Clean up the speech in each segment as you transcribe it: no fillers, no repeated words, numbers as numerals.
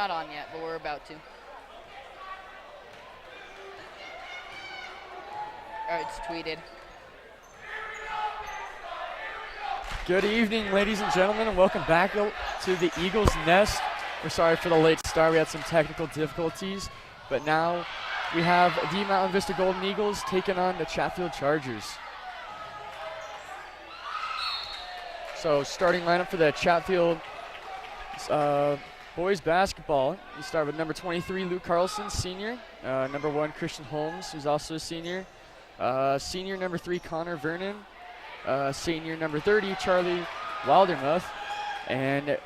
not on yet, but we're about to. All right, it's tweeted. Good evening, ladies and gentlemen, and welcome back to the Eagles Nest. We're sorry for the late start. We had some technical difficulties, but now we have the Mountain Vista Golden Eagles taking on the Chatfield Chargers. So starting lineup for the Chatfield boys basketball. You start with number 23, Luke Carlson, senior. Number 1, Christian Holmes, who's also a senior. Senior number 3, Connor Vernon. Senior number 30, Charlie Wildermuth, and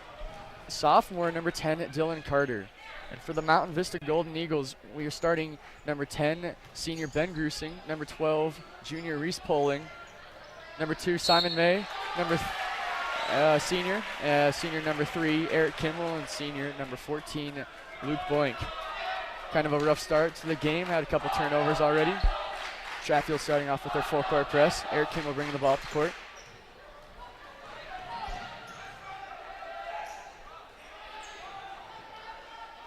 sophomore number 10, Dylan Carter. And for the Mountain Vista Golden Eagles, we are starting number 10, senior Ben Grusing, number 12, junior Reese Poling, number 2, Simon May, senior number 3, Eric Kimmel, and senior number 14, Luke Boink. Kind of a rough start to the game, had a couple turnovers already. Chatfield starting off with their full court press. Eric Kimmel bringing the ball up the court.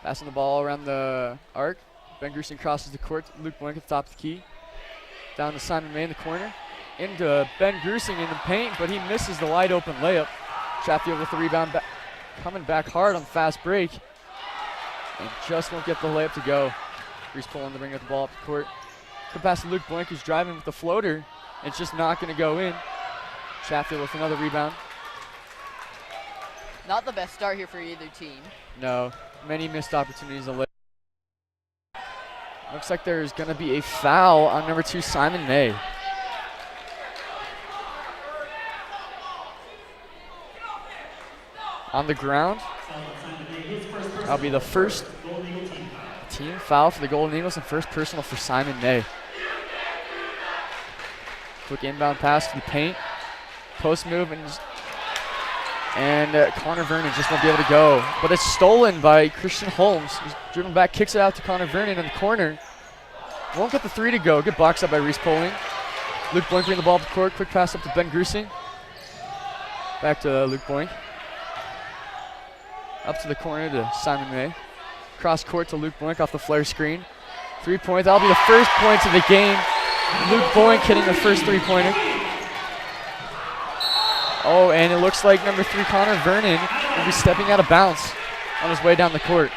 Passing the ball around the arc. Ben Grusing crosses the court. Luke Boink at the top of the key. Down to Simon May in the corner. Into Ben Grusing in the paint, but he misses the wide open layup. Chatfield with the rebound, coming back hard on the fast break. And just won't get the layup to go. Reese pulling to bring up the ball up the court. Good pass to Luke Boink, who's driving with the floater. It's just not going to go in. Chatfield with another rebound. Not the best start here for either team. No, many missed opportunities. Looks like there's going to be a foul on number 2, Simon May. On the ground. That'll be the first team foul for the Golden Eagles and first personal for Simon May. Quick inbound pass to the paint. Post move and Connor Vernon just won't be able to go. But it's stolen by Christian Holmes. He's driven back, kicks it out to Connor Vernon in the corner. Won't get the 3 to go. Good box up by Reese Poling. Luke Boink bringing the ball up the court. Quick pass up to Ben Grusing. Back to Luke Boink. Up to the corner to Simon May. Cross court to Luke Boink off the flare screen. 3-point, that'll be the first points of the game. Luke Boink hitting the first 3-pointer. Oh, and it looks like number 3, Connor Vernon, will be stepping out of bounds on his way down the court.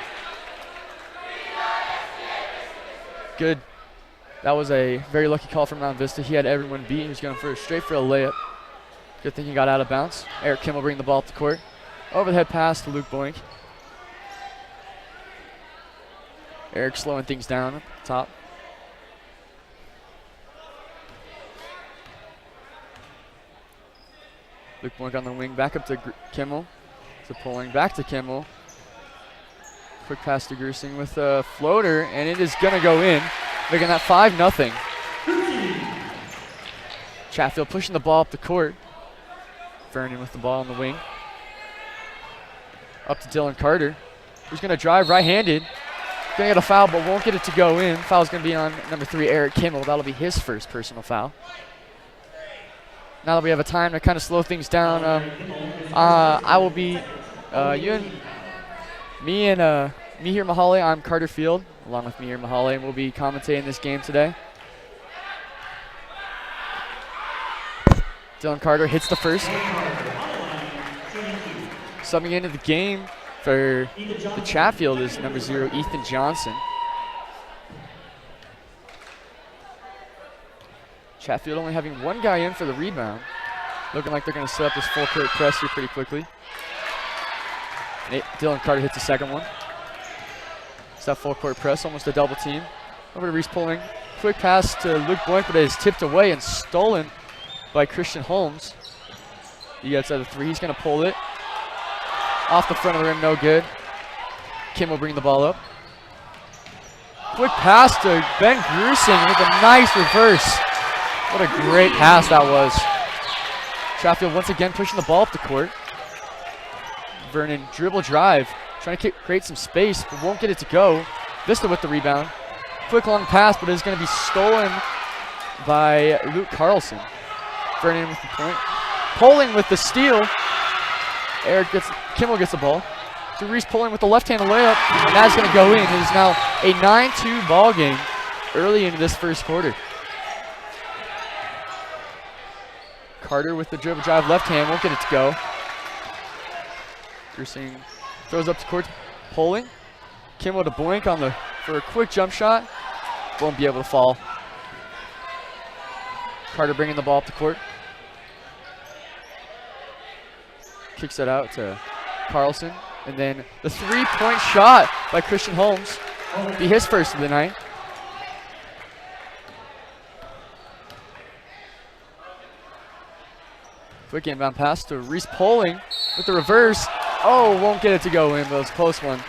Good. That was a very lucky call from Mount Vista. He had everyone beat. He was going straight for a layup. Good thing he got out of bounds. Eric Kimmel bringing the ball up the court. Over the head pass to Luke Boink. Eric slowing things down at the top. Luke Boink on the wing, back up to Kimmel. To Poling, back to Kimmel. Quick pass to Grusing with a floater, and it is going to go in, making that 5-0. Chatfield pushing the ball up the court. Vernon with the ball on the wing. Up to Dylan Carter, who's going to drive right-handed. Going to get a foul, but won't get it to go in. Foul's going to be on number 3, Eric Kimmel. That'll be his first personal foul. Now that we have a time to kind of slow things down, I will be, Mihir Mahale. I'm Carter Field, along with Mihir Mahale, and we'll be commentating this game today. Dylan Carter hits the first. Subbing into the game for the Chatfield is number 0, Ethan Johnson. Chatfield only having 1 guy in for the rebound. Looking like they're going to set up this full court press here pretty quickly. Dylan Carter hits the second one. It's that full court press, almost a double team. Over to Reese Poling. Quick pass to Luke Boink, but it is tipped away and stolen by Christian Holmes. He gets out of 3. He's going to pull it. Off the front of the rim, no good. Kim will bring the ball up. Quick pass to Ben Grusing with a nice reverse. What a great pass that was. Chatfield once again pushing the ball up the court. Vernon dribble drive, trying to create some space, but won't get it to go. Vista with the rebound. Quick long pass, but it's going to be stolen by Luke Carlson. Vernon with the point. Poling with the steal. Kimmel gets the ball. to Reese pulling with the left-handed layup, and that's going to go in. It is now a 9-2 ball game early into this first quarter. Carter with the dribble drive left hand, won't get it to go. You're seeing throws up to court, pulling. Kimball to Boink for a quick jump shot. Won't be able to fall. Carter bringing the ball up the court. Kicks it out to Carlson. And then the three-point shot by Christian Holmes. Be his first of the night. Quick inbound pass to Reese Poling with the reverse. Oh, won't get it to go in, but it was a close one.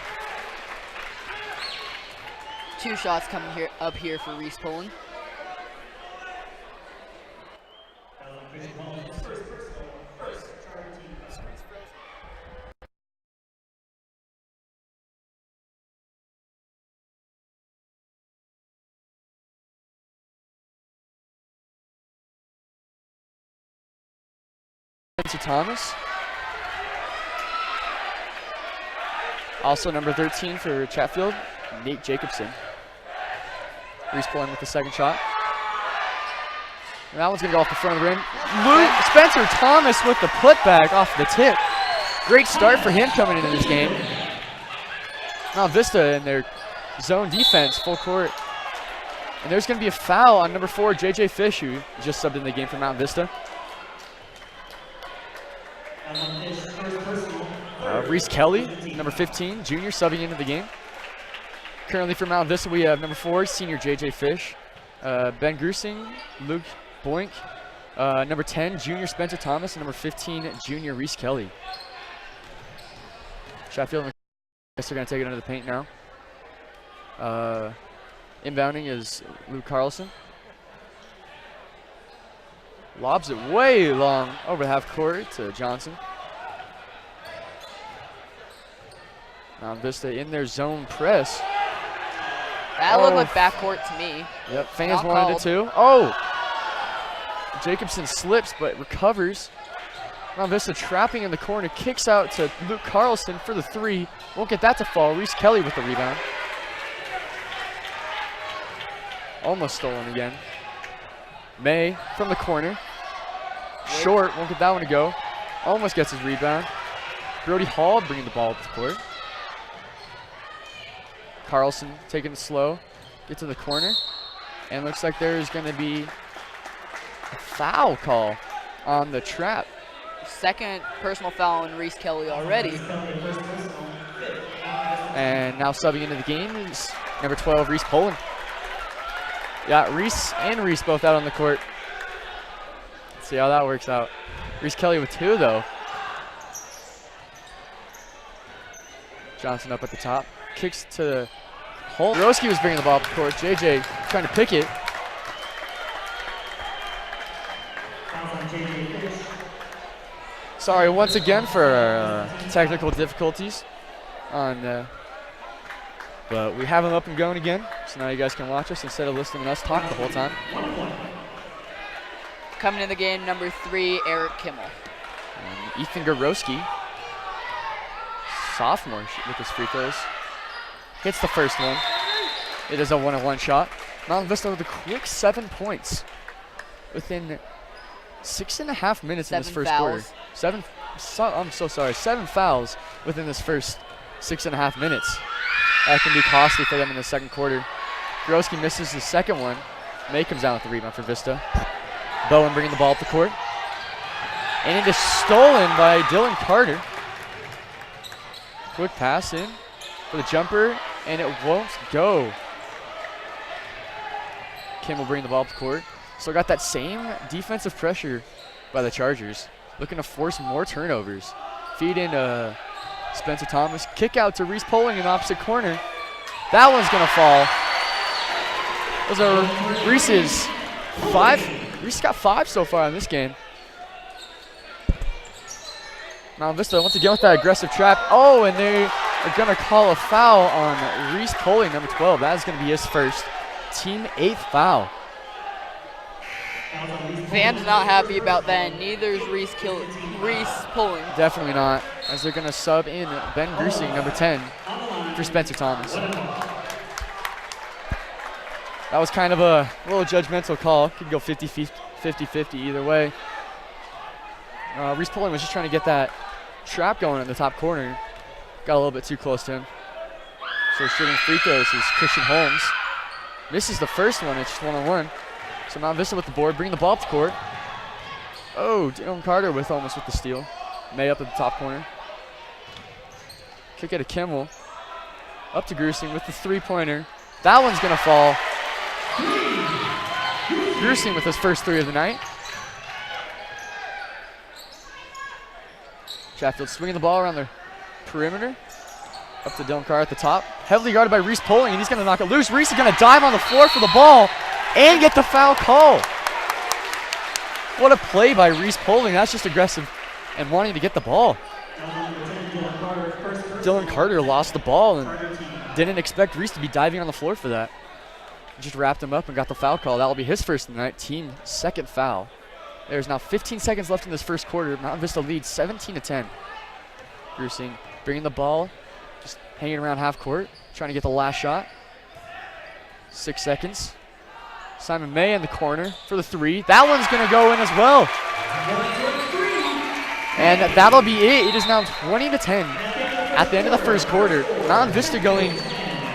2 shots coming up here for Reese Poling. Thomas. Also number 13 for Chatfield, Nate Jacobson. Reese pulling with the second shot. And that one's going to go off the front of the rim. Spencer Thomas with the putback off the tip. Great start for him coming into this game. Now Vista in their zone defense, full court. And there's going to be a foul on number 4, JJ Fish, who just subbed in the game for Mount Vista. Reese Kelly, number 15, junior, subbing into the game. Currently for Mount Vista, we have number 4, senior JJ Fish, Ben Grusing, Luke Boink, number 10, junior Spencer Thomas, and number 15, junior Reese Kelly. Chatfield and they're going to take it under the paint now. Inbounding is Luke Carlson. Lobs it way long over half court to Johnson. Now Vista in their zone press. That looked like backcourt to me. Yep, fans wanted it too. Oh! Jacobson slips but recovers. Now Vista trapping in the corner, kicks out to Luke Carlson for the 3. Won't get that to fall. Reese Kelly with the rebound. Almost stolen again. May from the corner. Short, won't get that one to go. Almost gets his rebound. Brody Hall bringing the ball up the court. Carlson taking it slow. Get to the corner. And looks like there's going to be a foul call on the trap. Second personal foul on Reese Kelly already. And now subbing into the game is number 12, Reese Poland. Yeah, Reese and Reese both out on the court. Let's see how that works out. Reese Kelly with 2, though. Johnson up at the top. Kicks to Holt. Roski was bringing the ball up the court. JJ trying to pick it. Sorry once again for technical difficulties on but we have them up and going again, so now you guys can watch us instead of listening to us talk the whole time. Coming in the game, number 3, Eric Kimmel. And Ethan Gorowski, sophomore with his free throws. Hits the first one. It is a 1-on-1 shot. Mount Vista with a quick 7 points within 6.5 minutes in this first quarter. 7 fouls within this first 6.5 minutes. That can be costly for them in the second quarter. Gorowski misses the second one. May comes down with the rebound for Vista. Bowen bringing the ball up the court. And it is stolen by Dylan Carter. Quick pass in for the jumper, and it won't go. Kim will bring the ball up the court. So got that same defensive pressure by the Chargers. Looking to force more turnovers. Feed in Spencer Thomas. Kick out to Reese Poling in the opposite corner. That one's going to fall. Those are Reese's 5. Reese got 5 so far in this game. Mount Vista once again with that aggressive trap. Oh, and they are going to call a foul on Reese Poling, number 12. That is going to be his first team 8th foul. Fans not happy about that, and neither is Reese pulling. Definitely not, as they're going to sub in Ben Grusing, number 10, for Spencer Thomas. That was kind of a little judgmental call. Could go 50-50 either way. Reese Pulling was just trying to get that trap going in the top corner. Got a little bit too close to him. So shooting free throws is Christian Holmes. Misses the first one, it's just one-on-one. So Mount Vista with the board, bringing the ball up the court. Oh, Dylan Carter almost with the steal. May up at the top corner. Kick it to Kimmel. Up to Grusing with the three-pointer. That one's gonna fall. Grusing with his first three of the night. Chatfield swinging the ball around the perimeter. Up to Dylan Carr at the top. Heavily guarded by Reese Pulling, and he's going to knock it loose. Reese is going to dive on the floor for the ball and get the foul call. What a play by Reese Pulling. That's just aggressive and wanting to get the ball. Dylan Carter lost the ball and didn't expect Reese to be diving on the floor for that. Just wrapped him up and got the foul call. That will be his first of the night. Team second foul. There's now 15 seconds left in this first quarter. Mount Vista leads 17-10. Grusing bringing the ball, just hanging around half court, trying to get the last shot. 6 seconds. Simon May in the corner for the three. That one's going to go in as well. And that'll be it. It is now 20-10 at the end of the first quarter. Mount Vista going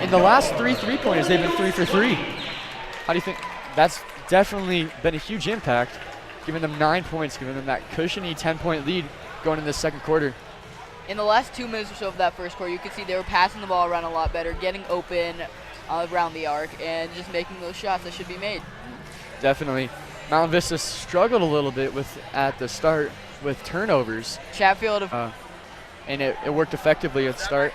in the last three-pointers. They've been 3 for 3. How do you think? That's definitely been a huge impact, giving them 9 points, giving them that cushiony 10-point lead going in the second quarter. In the last 2 minutes or so of that first quarter, you could see they were passing the ball around a lot better, getting open around the arc, and just making those shots that should be made. Definitely. Mount Vista struggled a little bit at the start with turnovers. Chatfield. And it worked effectively at the start.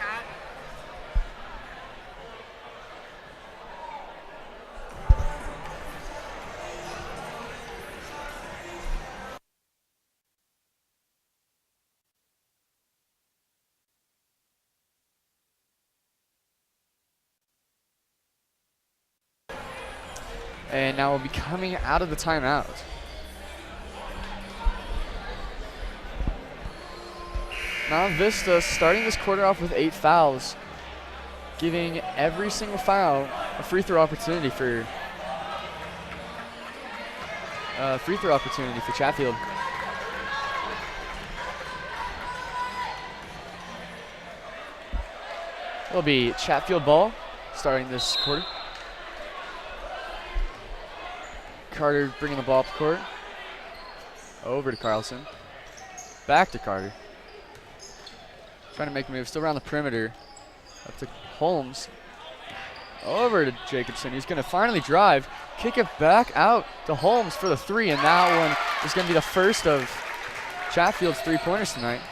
And now we'll be coming out of the timeout. Mount Vista starting this quarter off with 8 fouls, giving every single foul a free throw opportunity for Chatfield. It'll be Chatfield ball starting this quarter. Carter bringing the ball up the court. Over to Carlson. Back to Carter. Trying to make a move. Still around the perimeter. Up to Holmes. Over to Jacobson. He's going to finally drive. Kick it back out to Holmes for the three. And that one is going to be the first of Chatfield's three-pointers tonight.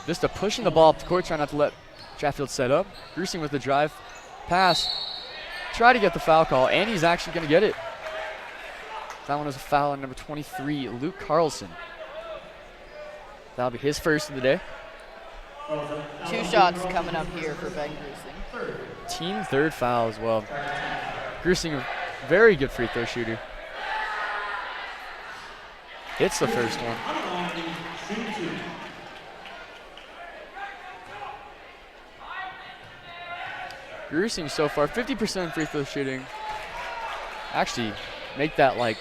Vista pushing the ball up the court. Trying not to let Chatfield set up. Grusing with the drive. Pass. Try to get the foul call. And he's actually going to get it. That one was a foul on number 23, Luke Carlson. That'll be his first of the day. 2 shots coming up here for Ben Grusing. Team third foul as well. Grusing, a very good free throw shooter. Hits the first one. Grusing so far, 50% free throw shooting. Actually, make that like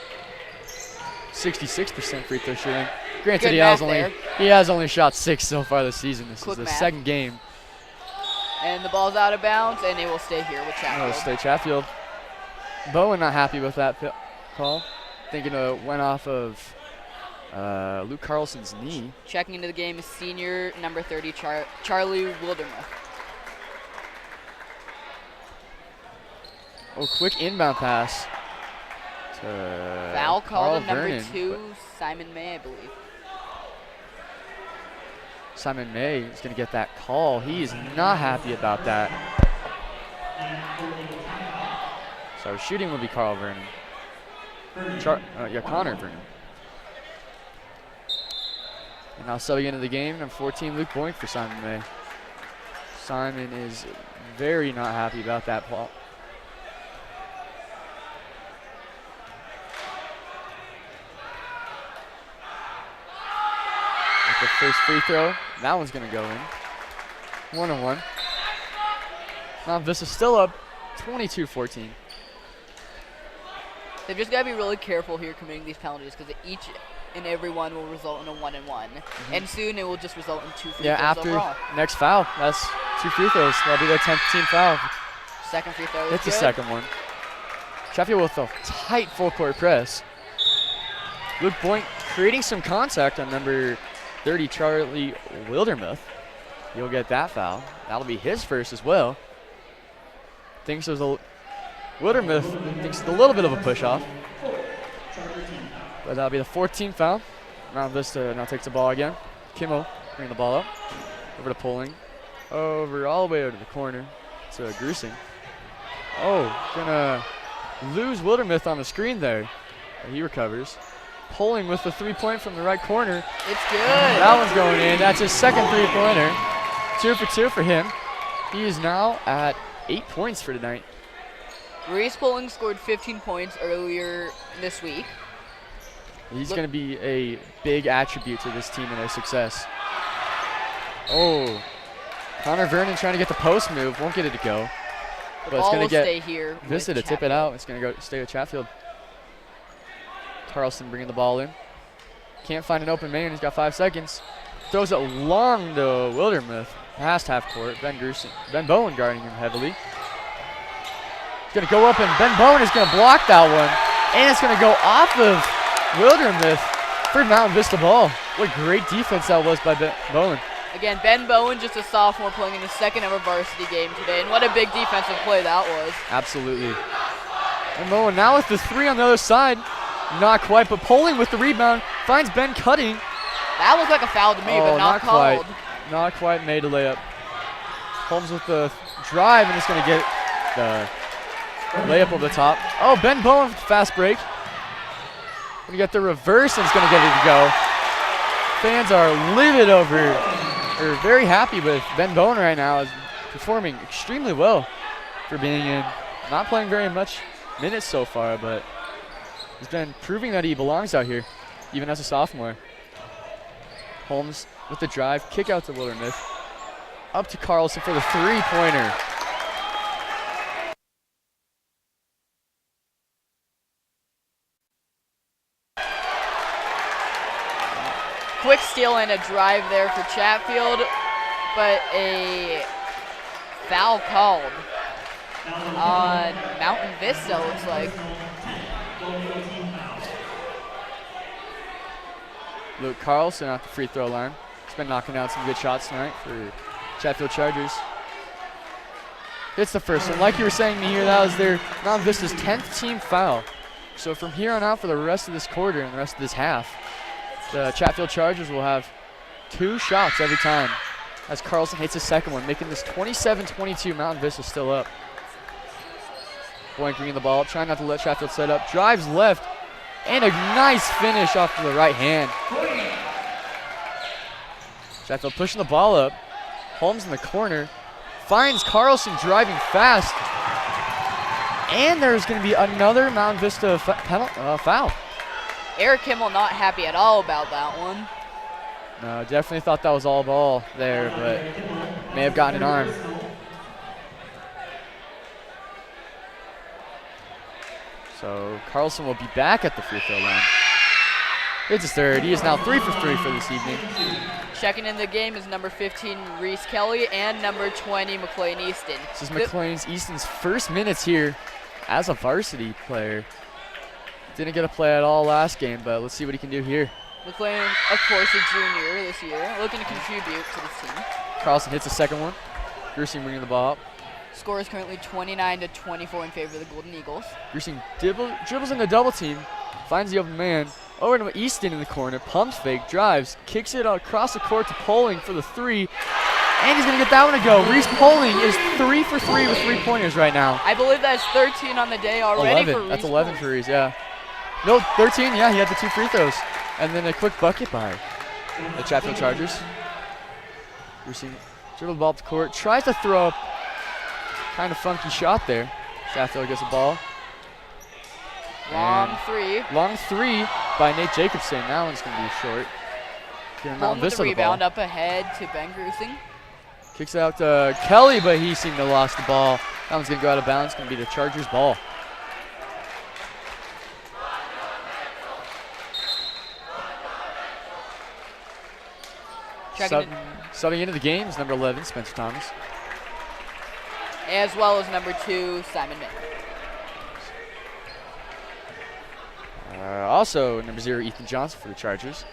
66% free throw shooting. Granted, he has only shot 6 so far this season. This is the second game. And the ball's out of bounds, and it will stay here with Chatfield. It'll stay Chatfield. Bowen not happy with that call. Thinking it went off of Luke Carlson's knee. Checking into the game is senior number 30, Charlie Wildermuth. Oh, quick inbound pass. Foul called on number 2, Simon May, I believe. Simon May is going to get that call. He is not happy about that. So shooting will be Carl Vernon. Connor Vernon. And now subbing into the game, number 14, Luke Boink for Simon May. Simon is very not happy about that ball. first free throw. That one's going to go in. 1-1. Now Vista's still up 22-14. They've just got to be really careful here committing these penalties because each and every one will result in a 1-1. And soon it will just result in 2 free throws after overall. next foul, that's 2 free throws. That'll be their 10th team foul. Second free throw. It's the second one. Chatfield with a tight full court press. Luke Boink creating some contact on number 30, Charlie Wildermuth. He'll get that foul. That'll be his first as well. Wildermuth thinks it's a little bit of a push off. But that'll be the 14th foul. Mount Vista now takes the ball again. Kimmel bringing the ball up. Over to Poling. Over all the way over to the corner to Grusing. Oh, gonna lose Wildermuth on the screen there. But he recovers. Poling with the 3-point from the right corner. It's good. That one's going in. That's his second 3-pointer. 2 for 2 for him. He is now at 8 points for tonight. Reese Poling scored 15 points earlier this week. He's going to be a big attribute to this team and their success. Oh, Connor Vernon trying to get the post move. Won't get it to go. The But it's ball going will to get stay here Vista to tip it out. It's going to go stay with Chatfield. Carlson bringing the ball in. Can't find an open man. He's got 5 seconds. Throws it long to Wildermuth. Past half court. Ben Bowen guarding him heavily. He's going to go up, and Ben Bowen is going to block that one. And it's going to go off of Wildermuth for Mountain Vista ball. What great defense that was by Ben Bowen. Again, Ben Bowen, just a sophomore, playing in his second ever varsity game today. And what a big defensive play that was. Absolutely. Ben Bowen now with the 3 on the other side. Not quite, but Poling with the rebound. Finds Ben cutting. That looked like a foul to me, but not called. Not quite made a layup. Holmes with the drive, and it's going to get the layup over the top. Oh, Ben Bowen with the fast break. Going to get the reverse, and it's going to get it to go. Fans are livid over, or very happy with Ben Bowen right now. Is performing extremely well for being in. Not playing very much minutes so far, but he's been proving that he belongs out here, even as a sophomore. Holmes with the drive, kick out to Wildermuth. Up to Carlson for the 3-pointer. Quick steal and a drive there for Chatfield, but a foul called on Mountain Vista, looks like. Luke Carlson at the free throw line. He's been knocking out some good shots tonight for Chatfield Chargers. Hits the first one. Like you were saying, Mihir, that was their Mountain Vista's 10th team foul. So from here on out for the rest of this quarter and the rest of this half, the Chatfield Chargers will have 2 shots every time as Carlson hits his second one, making this 27-22. Mountain Vista still up. Boink bringing the ball up, trying not to let Chatfield set up. Drives left, and a nice finish off to the right hand. Chatfield pushing the ball up. Holmes in the corner. Finds Carlson driving fast. And there's going to be another Mountain Vista foul. Eric Kimmel not happy at all about that one. No, definitely thought that was all ball there, but may have gotten an arm. So Carlson will be back at the free throw line. It's his third. He is now 3 for 3 for this evening. Checking in the game is number 15, Reese Kelly, and number 20, McLean Easton. This is McLean Easton's first minutes here as a varsity player. Didn't get a play at all last game, but let's see what he can do here. McLean, of course, a junior this year, looking to contribute to this team. Carlson hits the second one. Grusing bringing the ball up. Score is currently 29-24 in favor of the Golden Eagles. Grusing dribbles into double team, finds the open man. Over to Easton in the corner, pump fake, drives, kicks it across the court to Poling for the 3, and he's going to get that one to go. Reese Poling is 3 for 3 with 3-pointers right now. I believe that's 13 on the day already 11. for Reese. That's 11 Poling. for Reese, yeah. No, 13, yeah, he had the 2 free throws. And then a quick bucket by the Chatfield Chargers. Grusing dribble the ball up the court, tries to throw up kind of funky shot there. Chatfield gets the ball. Long 3. Long 3 by Nate Jacobson. That one's going to be short. Pulling with the rebound up ahead to Ben Grusing. Kicks it out to Kelly, but he seemed to have lost the ball. That one's going to go out of bounds. It's going to be the Chargers' ball. Subbing into the game is number 11, Spencer Thomas. As well as number 2, Simon Mick. Also, number 0, Ethan Johnson for the Chargers.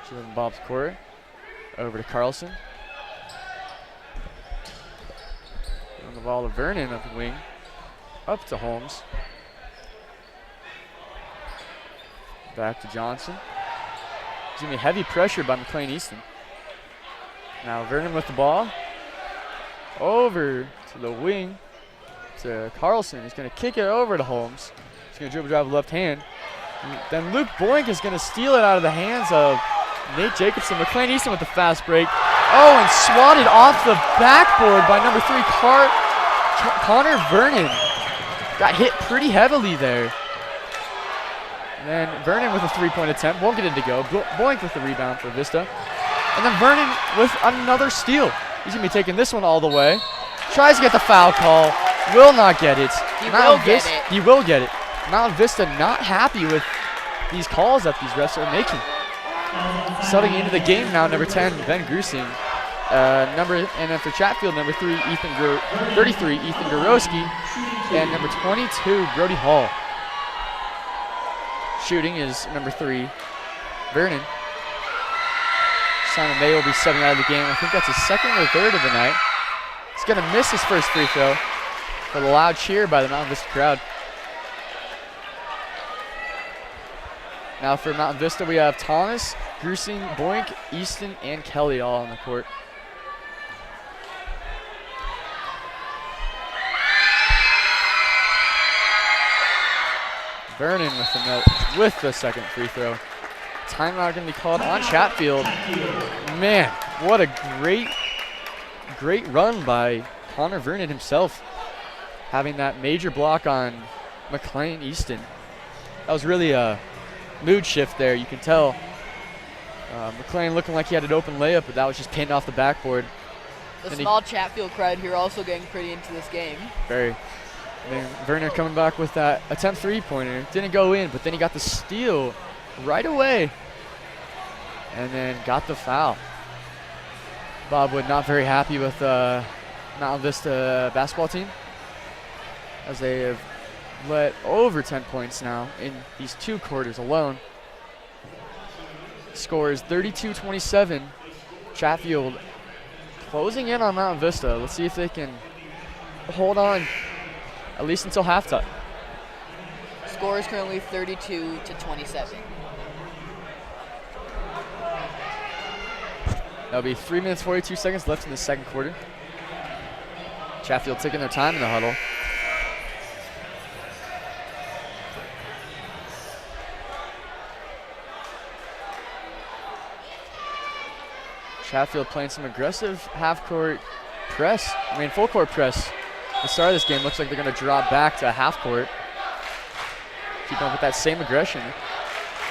Shooting the ball up the court. Over to Carlson. On the ball to Vernon up the wing. Up to Holmes. Back to Johnson. There's going to be heavy pressure by McLean Easton. Now Vernon with the ball. Over to the wing to Carlson. He's going to kick it over to Holmes. He's going to dribble drive left hand. Then Luke Boink is going to steal it out of the hands of Nate Jacobson. McLean Easton with the fast break. Oh, and swatted off the backboard by number 3, Connor Vernon. Got hit pretty heavily there. And then Vernon with a 3-point attempt. Won't get it to go. Boink with the rebound for Vista. And then Vernon with another steal. He's going to be taking this one all the way. Tries to get the foul call. Will not get it. He will get it. Mountain Vista not happy with these calls that these refs are making. Subbing into the game now, number 10, Ben Grusing. And then for Chatfield, number 33, Ethan Gorowski. And number 22, Brody Hall. Shooting is number 3, Vernon. Simon May will be subbing out of the game. I think that's his second or third of the night. He's going to miss his first free throw for the loud cheer by the Mountain Vista crowd. Now for Mountain Vista, we have Thomas, Grusing, Boink, Easton, and Kelly all on the court. Vernon with the second free throw. Timeout going to be called on Chatfield. Man, what a great run by Connor Vernon himself, having that major block on McLean Easton. That was really a mood shift there. You can tell McLean looking like he had an open layup, but that was just pinned off the backboard. The small Chatfield crowd here also getting pretty into this game. Very. And then Vernon coming back with that attempt 3-pointer. Didn't go in, but then he got the steal right away. And then got the foul. Bob Wood not very happy with Mountain Vista basketball team, as they have let over 10 points now in these 2 quarters alone. Score is 32-27. Chatfield closing in on Mountain Vista. Let's see if they can hold on at least until halftime. Score is currently 32-27. That'll be 3 minutes, 42 seconds left in the second quarter. Chatfield taking their time in the huddle. Chatfield playing some aggressive half-court press. Full-court press. The start of this game looks like they're going to drop back to half-court. Keep up with that same aggression.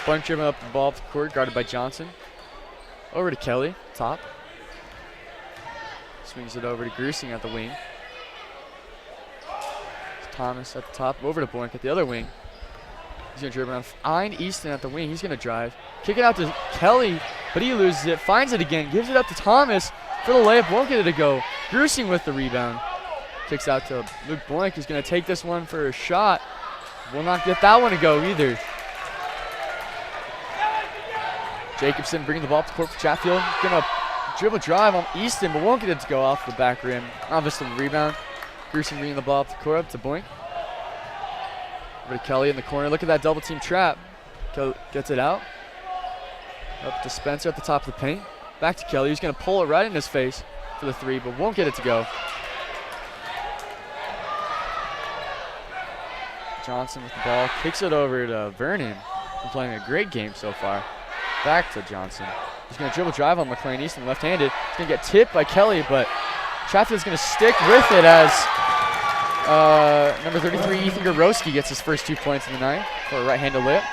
Boink dribbling up the ball up the court, guarded by Johnson. Over to Kelly, top. Swings it over to Grusing at the wing. Thomas at the top, over to Boink at the other wing. He's going to dribble around. Find Easton at the wing. He's going to drive. Kick it out to Kelly, but he loses it. Finds it again. Gives it up to Thomas for the layup. Won't get it to go. Grusing with the rebound. Kicks out to Luke Boink, who's going to take this one for a shot. Will not get that one to go either. Jacobson bringing the ball up to court for Chatfield. Going to dribble drive on Easton, but won't get it to go off the back rim. Obviously the rebound. Grusing bringing the ball up to court, up to Boink. Over to Kelly in the corner. Look at that double team trap. Kelly gets it out. Up to Spencer at the top of the paint. Back to Kelly, who's going to pull it right in his face for the 3, but won't get it to go. Johnson with the ball, kicks it over to Vernon. Been playing a great game so far. Back to Johnson. He's going to dribble drive on McLean Easton, left-handed. He's going to get tipped by Kelly, but Chatfield's going to stick with it as number 33, Ethan Gorowski, gets his first 2 points in the night for a right-handed layup.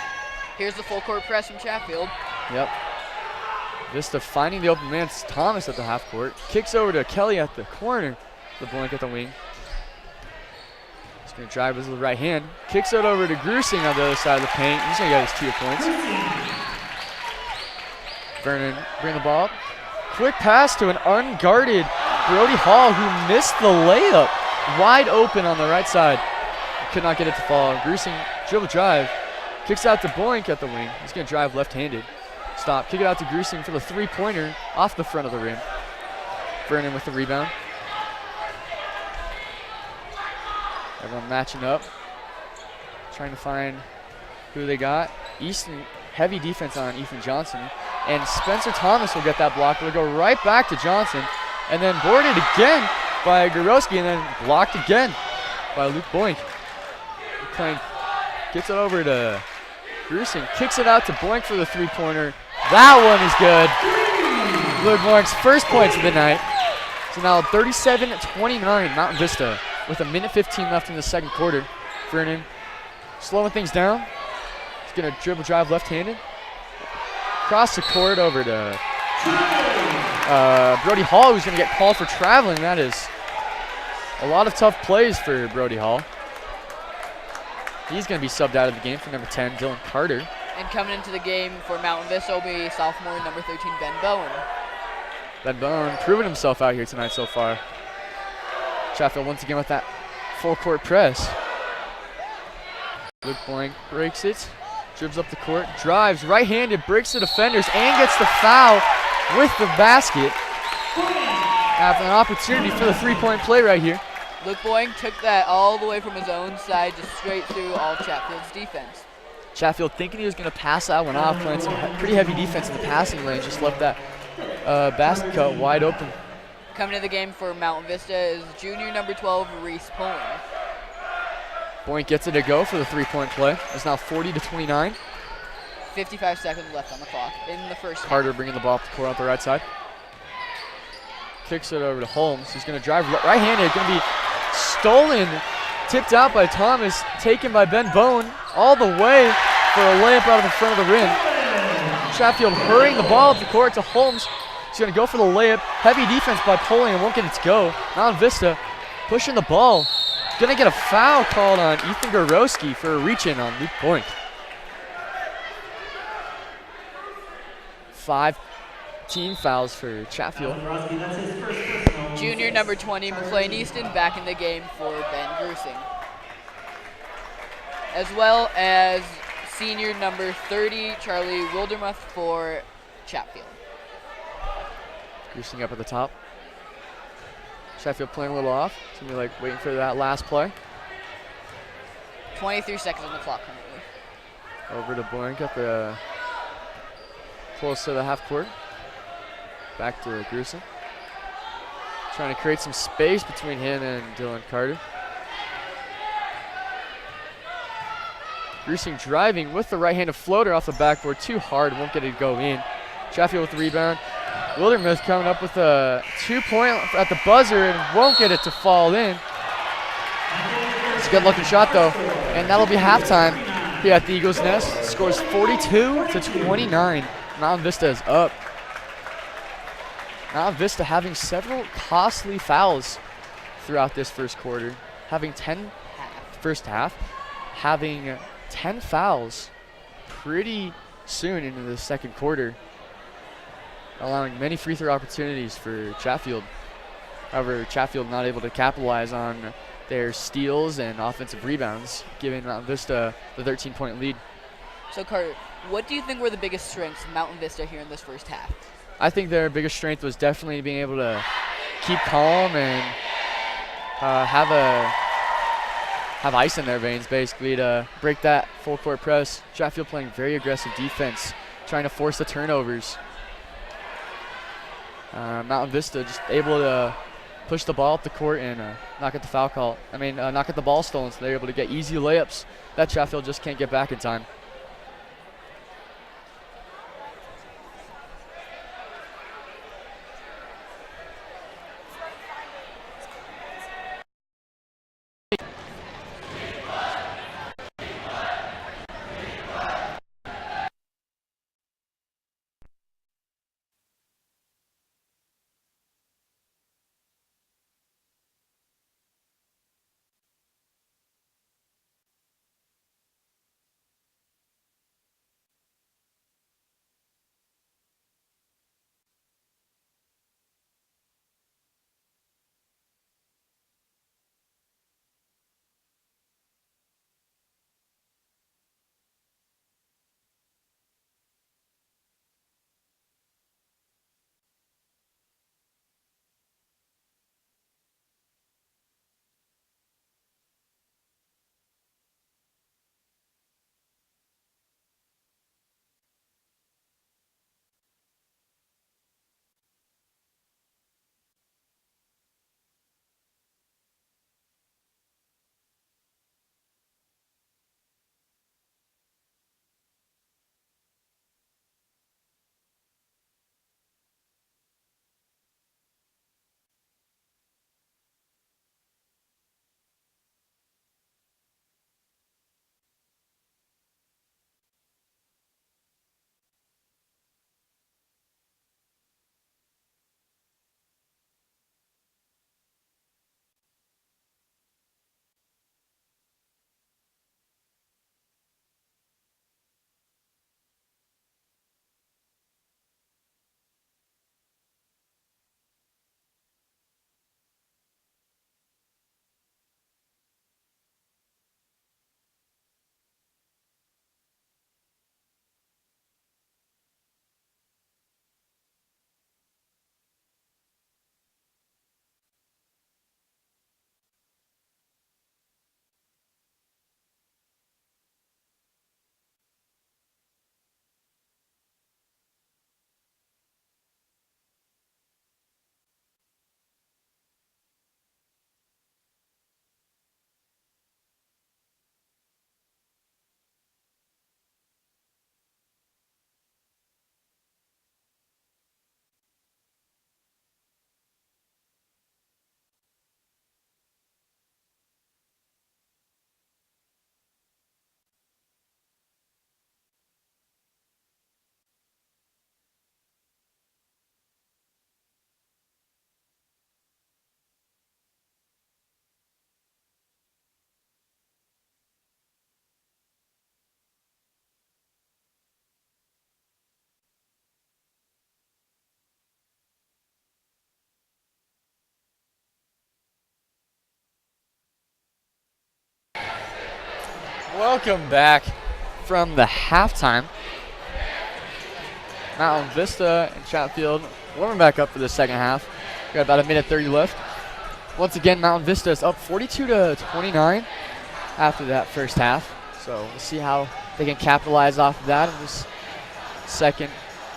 Here's the full court press from Chatfield. Yep. Vista finding the open man. It's Thomas at the half court. Kicks over to Kelly at the corner. The blank at the wing. He's going to drive with the right hand. Kicks it over to Grusing on the other side of the paint. He's going to get his 2 points. Vernon bring the ball up. Quick pass to an unguarded Brody Hall, who missed the layup. Wide open on the right side. Could not get it to fall. Grusing dribble drive. Kicks out to Boink at the wing. He's going to drive left-handed. Stop. Kick it out to Grusing for the 3-pointer off the front of the rim. Vernon with the rebound. Everyone matching up. Trying to find who they got. Easton, heavy defense on Ethan Johnson. And Spencer Thomas will get that block. It'll go right back to Johnson. And then boarded again by Gorowski. And then blocked again by Luke Boink. Playing, gets it over to Grusing. Kicks it out to Boink for the 3-pointer. That one is good. Luke Boink's first points of the night. So now 37-29 Mountain Vista with 1:15 left in the second quarter. Vernon slowing things down. He's going to dribble drive left-handed. Across the court over to Brody Hall, who's going to get called for traveling. That is a lot of tough plays for Brody Hall. He's going to be subbed out of the game for number 10, Dylan Carter. And coming into the game for Mountain Vista will be sophomore number 13, Ben Bowen. Ben Bowen proving himself out here tonight so far. Chatfield once again with that full court press. Luke Boink breaks it, dribbles up the court, drives right-handed, breaks the defenders, and gets the foul with the basket. Have an opportunity for the 3-point play right here. Luke Boink took that all the way from his own side, just straight through all Chatfield's defense. Chatfield thinking he was going to pass that one off, playing some pretty heavy defense in the passing lane, just left that basket cut wide open. Coming to the game for Mountain Vista is junior number 12, Reese Pullen. Boink gets it to go for the 3-point play. It's now 40-29. 55 seconds left on the clock in the first half. Carter bringing the ball up the court on the right side. Kicks it over to Holmes. He's going to drive right-handed. Going to be stolen, tipped out by Thomas, taken by Ben Bowen all the way for a layup out of the front of the rim. Chatfield hurrying the ball up the court to Holmes. He's going to go for the layup. Heavy defense by Poling and won't get it to go. Mountain Vista pushing the ball. Going to get a foul called on Ethan Gorowski for a reach-in on Luke Boink. 5 team fouls for Chatfield. Junior number 20, McLean Easton, back in the game for Ben Grusing. As well as senior number 30, Charlie Wildermuth for Chatfield. Grusing up at the top. Chatfield playing a little off. It's going to be like waiting for that last play. 23 seconds on the clock currently. Over to Boink at the close to the half court. Back to Grusing. Trying to create some space between him and Dylan Carter. Grusing driving with the right-handed floater off the backboard. Too hard, won't get it to go in. Chatfield with the rebound. Wildermuth coming up with a 2-point at the buzzer and won't get it to fall in. It's a good-looking shot, though. And that'll be halftime here at the Eagles' Nest. Scores 42-29. Mountain Vista is up. Mountain Vista having several costly fouls throughout this first quarter. Having 10 first half. Having 10 fouls pretty soon into the second quarter, allowing many free throw opportunities for Chatfield. However, Chatfield not able to capitalize on their steals and offensive rebounds, giving Mountain Vista the 13-point lead. So, Carter, what do you think were the biggest strengths of Mountain Vista here in this first half? I think their biggest strength was definitely being able to keep calm and have ice in their veins, basically, to break that full court press. Chatfield playing very aggressive defense, trying to force the turnovers. Mountain Vista just able to push the ball up the court and not get the foul call. Not get the ball stolen, so they're able to get easy layups that Chatfield just can't get back in time. Welcome back from the halftime. Mountain Vista and Chatfield warming back up for the second half. Got about a minute 30 left. Once again, Mountain Vista is up 42-29 after that first half. So we'll see how they can capitalize off of that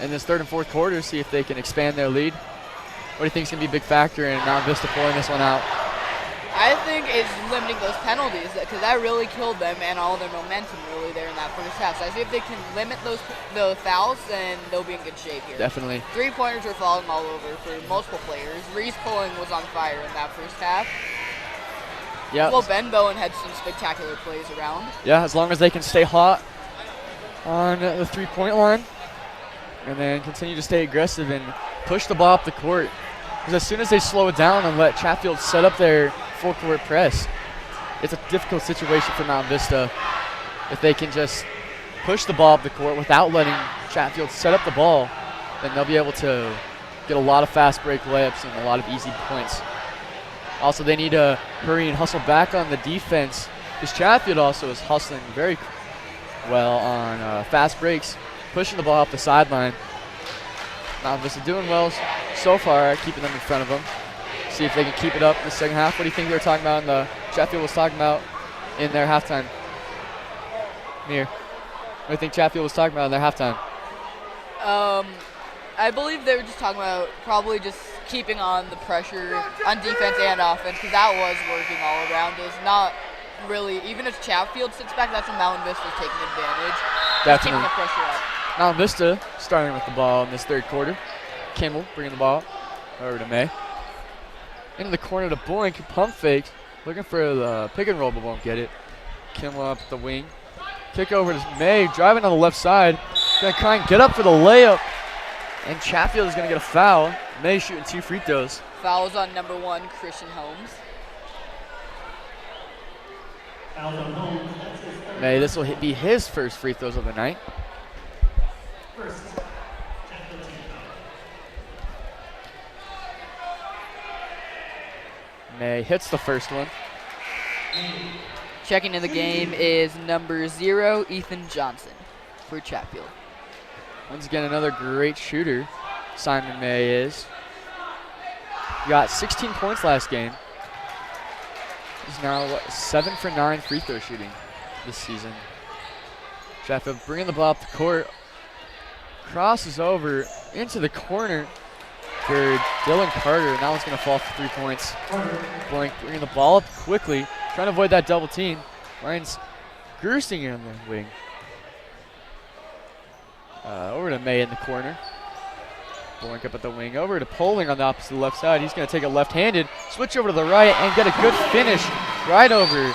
in this third and fourth quarter, see if they can expand their lead. What do you think is going to be a big factor in Mountain Vista pulling this one out? I think it's limiting those penalties, because that really killed them and all their momentum really there in that first half. So I see if they can limit the fouls, then they'll be in good shape here. Definitely. 3-pointers were falling all over for multiple players. Reese Pulling was on fire in that first half. Yeah. Well, Ben Bowen had some spectacular plays around. Yeah, as long as they can stay hot on the three-point line and then continue to stay aggressive and push the ball up the court. Because as soon as they slow it down and let Chatfield set up their full-court press, it's a difficult situation for Mountain Vista. If they can just push the ball up the court without letting Chatfield set up the ball, then they'll be able to get a lot of fast break layups and a lot of easy points. Also, they need to hurry and hustle back on the defense, because Chatfield also is hustling very well on fast breaks, pushing the ball up the sideline. Mountain Vista doing well so far, keeping them in front of them. See if they can keep it up in the second half. What do you think they were talking about Chatfield was talking about in their halftime? Mir, what do you think Chatfield was talking about in their halftime? I believe they were just talking about probably just keeping on the pressure on defense and offense, because that was working all around. It's not really, even if Chatfield sits back, that's when Mountain Vista is taking advantage. Just keeping the pressure up. Mountain Vista starting with the ball in this third quarter. Kimmel bringing the ball over to May. Into the corner to Boink, pump fake, looking for the pick and roll, but won't get it. Kimmel up the wing. Kick over to May, driving on the left side. Gonna try and get up for the layup. And Chatfield is gonna get a foul. May shooting 2 free throws. Fouls on number 1, Christian Holmes. May, this will be his first free throws of the night. May hits the first one. Checking in the game is number 0, Ethan Johnson for Chatfield. Once again, another great shooter, Simon May is. He got 16 points last game. He's now 7 for 9 free throw shooting this season. Chatfield bringing the ball up the court. Crosses over into the corner for Dylan Carter, and that one's going to fall for 3 points. Boink bringing the ball up quickly, trying to avoid that double team. Ryan's Gersinger on the wing. Over to May in the corner. Boink up at the wing, over to Poling on the opposite left side. He's going to take it left-handed, switch over to the right, and get a good finish right over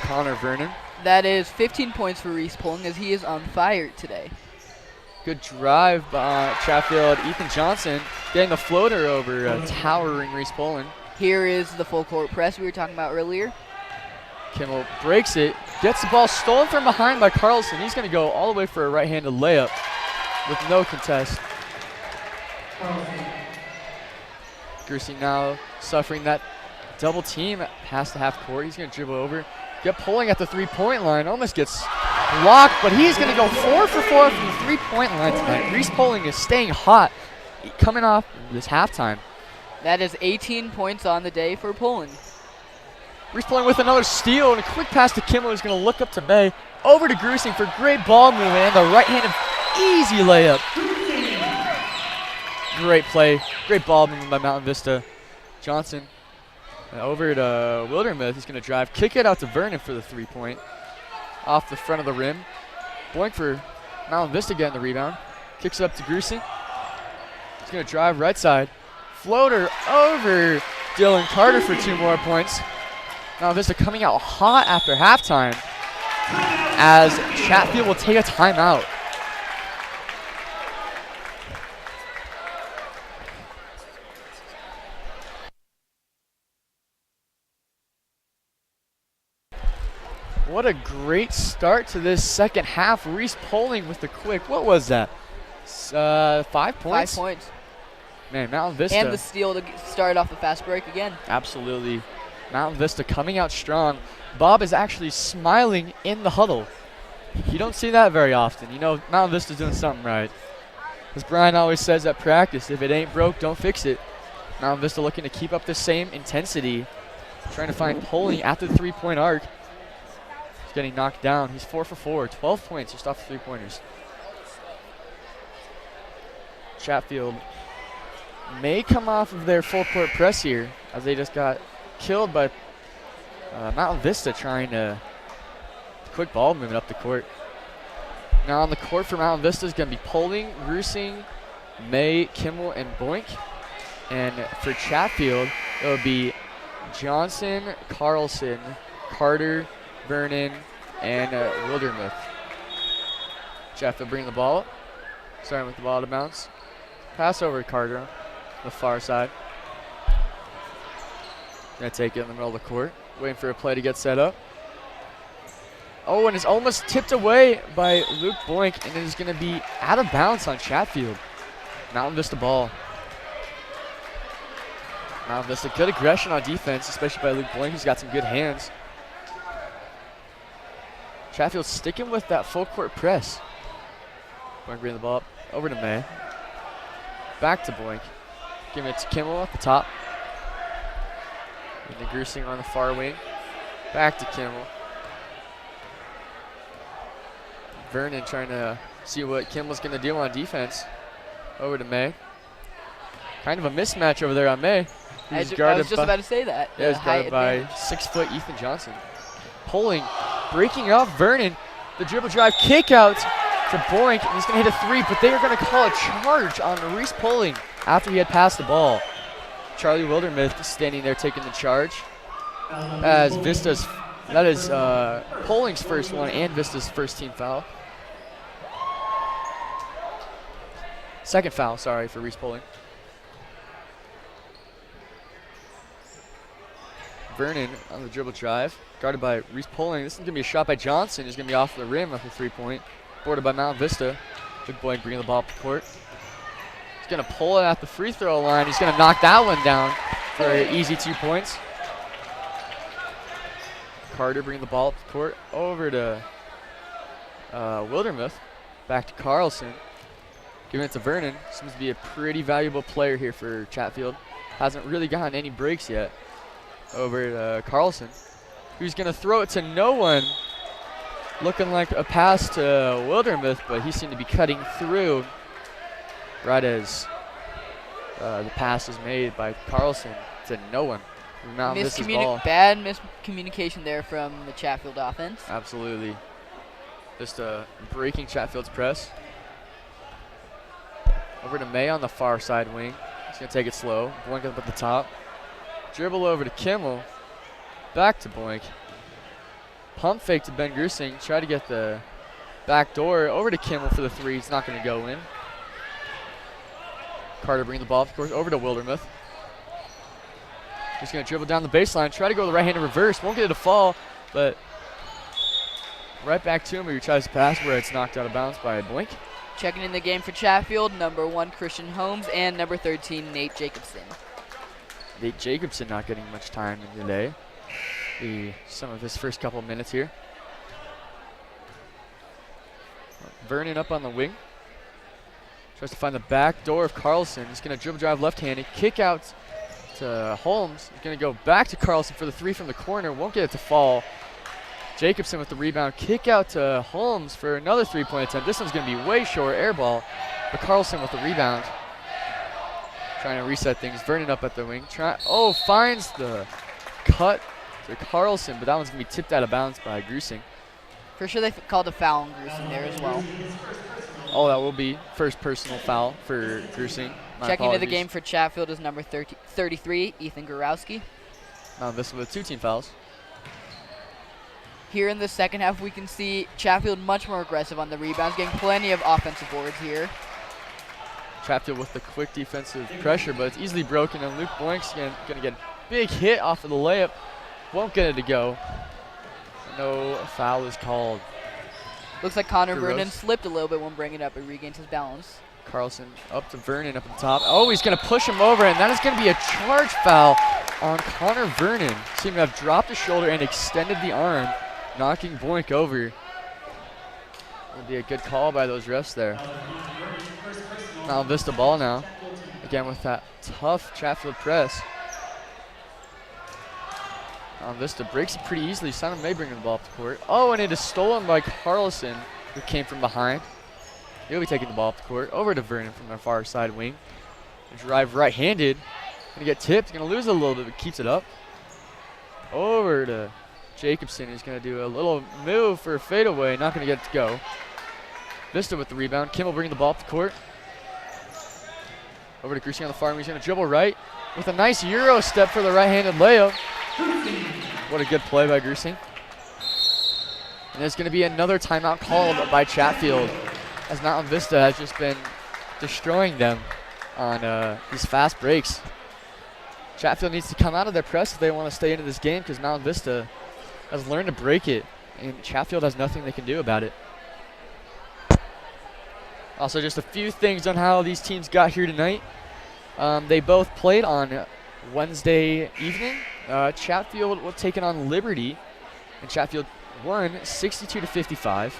Connor Vernon. That is 15 points for Reese Poling, as he is on fire today. Good drive by Chatfield. Ethan Johnson getting the floater over towering Reese Poling. Here is the full court press we were talking about earlier. Kimmel breaks it, gets the ball stolen from behind by Carlson. He's going to go all the way for a right-handed layup with no contest. Gersey now suffering that double team past the half court. He's going to dribble over, get Poling at the three-point line. Almost gets blocked, but he's going to go 4 for 4 from the three-point line tonight. Reese Poling is staying hot, coming off this halftime. That is 18 points on the day for Poling. Reese Poling with another steal, and a quick pass to Kimmel, who's going to look up to May. Over to Grusing for great ball movement and the right-handed easy layup. Great play, great ball movement by Mountain Vista. Johnson over to Wildermuth. He's going to drive, kick it out to Vernon for the three-point. Off the front of the rim. Boink for Mountain Vista getting the rebound. Kicks it up to Grusing. He's going to drive right side. Floater over Dylan Carter for 2 more points. Mountain Vista coming out hot after halftime as Chatfield will take a timeout. What a great start to this second half. Reese Poling with the quick. What was that? 5 points? 5 points. Man, Mountain Vista. And the steal to start off the fast break again. Absolutely. Mountain Vista coming out strong. Bob is actually smiling in the huddle. You don't see that very often. You know, Mountain Vista's doing something right. As Brian always says at practice, if it ain't broke, don't fix it. Mountain Vista looking to keep up the same intensity, trying to find Poling at the three-point arc. He's getting knocked down. He's 4 for 4, 12 points just off the three-pointers. Chatfield may come off of their full-court press here, as they just got killed by Mountain Vista trying to quick ball movement up the court. Now on the court for Mountain Vista is going to be Poling, Grusing, May, Kimmel, and Boink. And for Chatfield, it will be Johnson, Carlson, Carter, Vernon, and Wildermuth. Chatfield bringing the ball up, starting with the ball to bounce. Pass over to Carter on the far side. Gonna take it in the middle of the court, waiting for a play to get set up. Oh, and it's almost tipped away by Luke Boink, and it is going to be out of bounds on Chatfield. Mountain Vista ball. Mountain Vista, good aggression on defense, especially by Luke Boink, who's got some good hands. Chatfield sticking with that full court press. Boink bringing the ball up over to May. Back to Boink. Giving it to Kimmel at the top. And the Grusing on the far wing. Back to Kimmel. Vernon trying to see what Kimmel's going to do on defense. Over to May. Kind of a mismatch over there on May. I was just about to say that. Yeah, he's guarded by 6-foot Ethan Johnson. Poling, breaking off Vernon. The dribble drive kick out to Boink, and he's going to hit a three, but they are going to call a charge on Reese Poling after he had passed the ball. Charlie Wildermuth standing there taking the charge. That is Poling's first one and Vista's first team foul. Second foul, sorry, for Reese Poling. Vernon on the dribble drive, guarded by Reese Poling. This is going to be a shot by Johnson. He's going to be off the rim off the three-point. Boarded by Mount Vista. Big boy bringing the ball up the court. He's going to pull it at the free throw line. He's going to knock that one down for an easy 2 points. Carter bringing the ball up the court over to Wildermuth. Back to Carlson. Giving it to Vernon. Seems to be a pretty valuable player here for Chatfield. Hasn't really gotten any breaks yet. Over to Carlson, who's going to throw it to no one. Looking like a pass to Wildermuth, but he seemed to be cutting through right as the pass is made by Carlson to no one. Bad miscommunication there from the Chatfield offense. Absolutely. Just breaking Chatfield's press. Over to May on the far side wing. He's going to take it slow. Boink up at the top. Dribble over to Kimmel. Back to Boink. Pump fake to Ben Grusing. Try to get the back door over to Kimmel for the three. It's not going to go in. Carter bringing the ball, of course, over to Wildermuth. He's going to dribble down the baseline. Try to go with the right-handed reverse. Won't get it to fall, but right back to him. He tries to pass where it's knocked out of bounds by Boink. Checking in the game for Chatfield, number 1, Christian Holmes, and number 13, Nate Jacobson. Nate Jacobson not getting much time in today. Some of his first couple of minutes here. Vernon up on the wing. Tries to find the back door of Carlson. He's going to dribble drive left-handed. Kick out to Holmes. He's going to go back to Carlson for the three from the corner. Won't get it to fall. Jacobson with the rebound. Kick out to Holmes for another three-point attempt. This one's going to be way short. Air ball. But Carlson with the rebound. Trying to reset things. Vernon up at the wing. Finds the cut to Carlson, but that one's going to be tipped out of bounds by Grusing. For sure they called a foul on Grusing there as well. Oh, that will be first personal foul for Grusing. Checking into the game for Chatfield is number 33, Ethan Gorowski. Now this with 2 team fouls. Here in the second half, we can see Chatfield much more aggressive on the rebounds, getting plenty of offensive boards here. Chatfield with the quick defensive pressure, but it's easily broken, and Luke Boink's going to get a big hit off of the layup. Won't get it to go. No foul is called. Looks like Connor Vernon slipped a little bit when bringing it up, but regains his balance. Carlson up to Vernon up at the top. Oh, he's going to push him over, and that is going to be a charge foul on Connor Vernon. Seemed to have dropped his shoulder and extended the arm, knocking Boink over. It'll be a good call by those refs there. Mount Vista ball now. Again with that tough Chatfield press. Mount Vista breaks it pretty easily. Simon May bringing the ball up the court. Oh, and it is stolen by Carlson, who came from behind. He'll be taking the ball up the court. Over to Vernon from the far side wing. Drive right-handed. Gonna get tipped. Gonna lose it a little bit, but keeps it up. Over to Jacobson. He's gonna do a little move for a fadeaway. Not gonna get it to go. Vista with the rebound. Kimmel bringing the ball up the court. Over to Grusing on the far wing. He's gonna dribble right with a nice Euro step for the right-handed layup. What a good play by Grusing. And there's gonna be another timeout called by Chatfield, as Mountain Vista has just been destroying them on these fast breaks. Chatfield needs to come out of their press if they want to stay into this game, because Mountain Vista has learned to break it, and Chatfield has nothing they can do about it. Also, just a few things on how these teams got here tonight. They both played on Wednesday evening. Chatfield was taking on Liberty, and Chatfield won 62-55.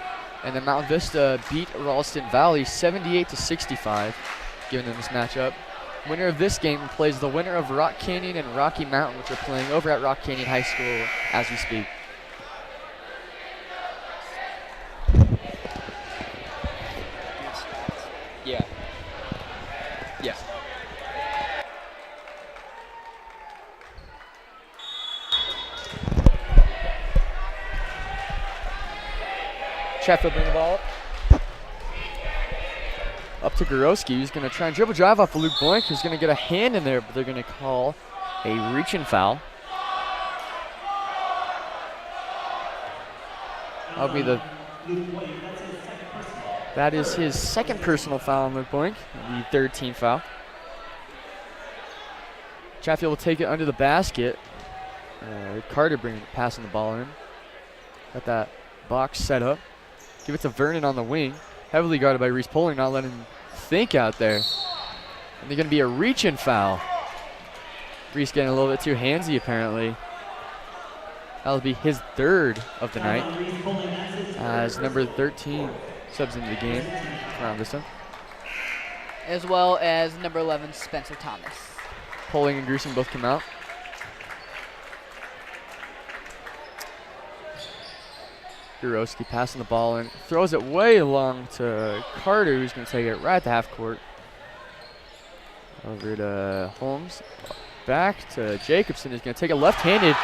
And then Mountain Vista beat Ralston Valley 78-65, giving them this matchup. Winner of this game plays the winner of Rock Canyon and Rocky Mountain, which are playing over at Rock Canyon High School as we speak. Yeah. Yeah. Chatfield bring the ball up to Gorowski, who's going to try and dribble drive off of Luke Boink, who's going to get a hand in there, but they're going to call a reach-in foul. That is his second personal foul on Luke Boink, the third team foul. Chatfield will take it under the basket. Carter passing the ball in. Got that box set up. Give it to Vernon on the wing. Heavily guarded by Reese Poling, not letting him think out there. And they're going to be a reach-in foul. Reese getting a little bit too handsy, apparently. That'll be his third of the night, as number 13 subs into the game around this time. As well as number 11, Spencer Thomas. Poling and Grusing both come out. Gorowski passing the ball and throws it way long to Carter, who's going to take it right at the half court. Over to Holmes. Back to Jacobson, who's going to take it left-handed.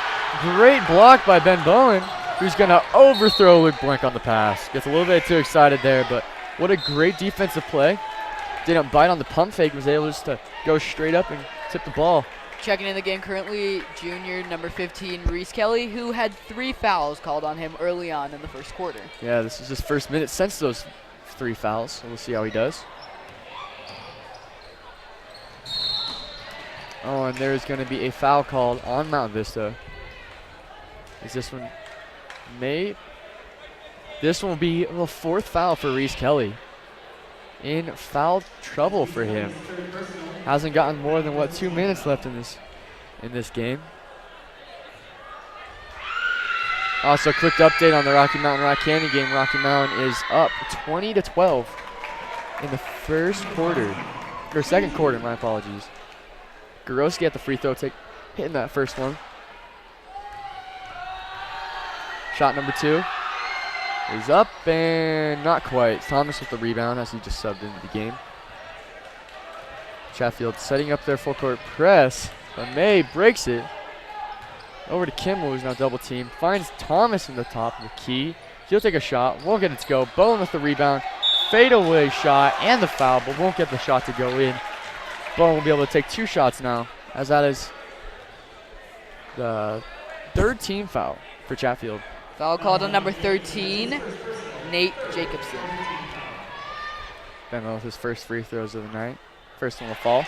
Great block by Ben Bowen, who's going to overthrow Luke Blank on the pass. Gets a little bit too excited there, but what a great defensive play. Didn't bite on the pump fake, was able just to go straight up and tip the ball. Checking in the game currently, junior number 15, Reese Kelly, who had 3 fouls called on him early on in the first quarter. Yeah, this is his first minute since those 3 fouls, so we'll see how he does. Oh, and there's going to be a foul called on Mount Vista. Is this one This will be the 4th foul for Reese Kelly. In foul trouble for him. Hasn't gotten more than 2 minutes left in this game. Also, quick update on the Rocky Mountain Rock Canyon game. Rocky Mountain is up 20-12 in the first quarter, or second quarter. My apologies. Gorowski at the free throw, hitting that first one. Shot number 2 is up and not quite. Thomas with the rebound as he just subbed into the game. Chatfield setting up their full court press, but May breaks it. Over to Kimmel, who's now double teamed. Finds Thomas in the top of the key. He'll take a shot, won't get it to go. Bowen with the rebound, fadeaway shot and the foul, but won't get the shot to go in. Bowen will be able to take 2 shots now, as that is the 3rd team foul for Chatfield. Foul called on number 13, Nate Jacobson. Benmo with his first free throws of the night. First one will fall.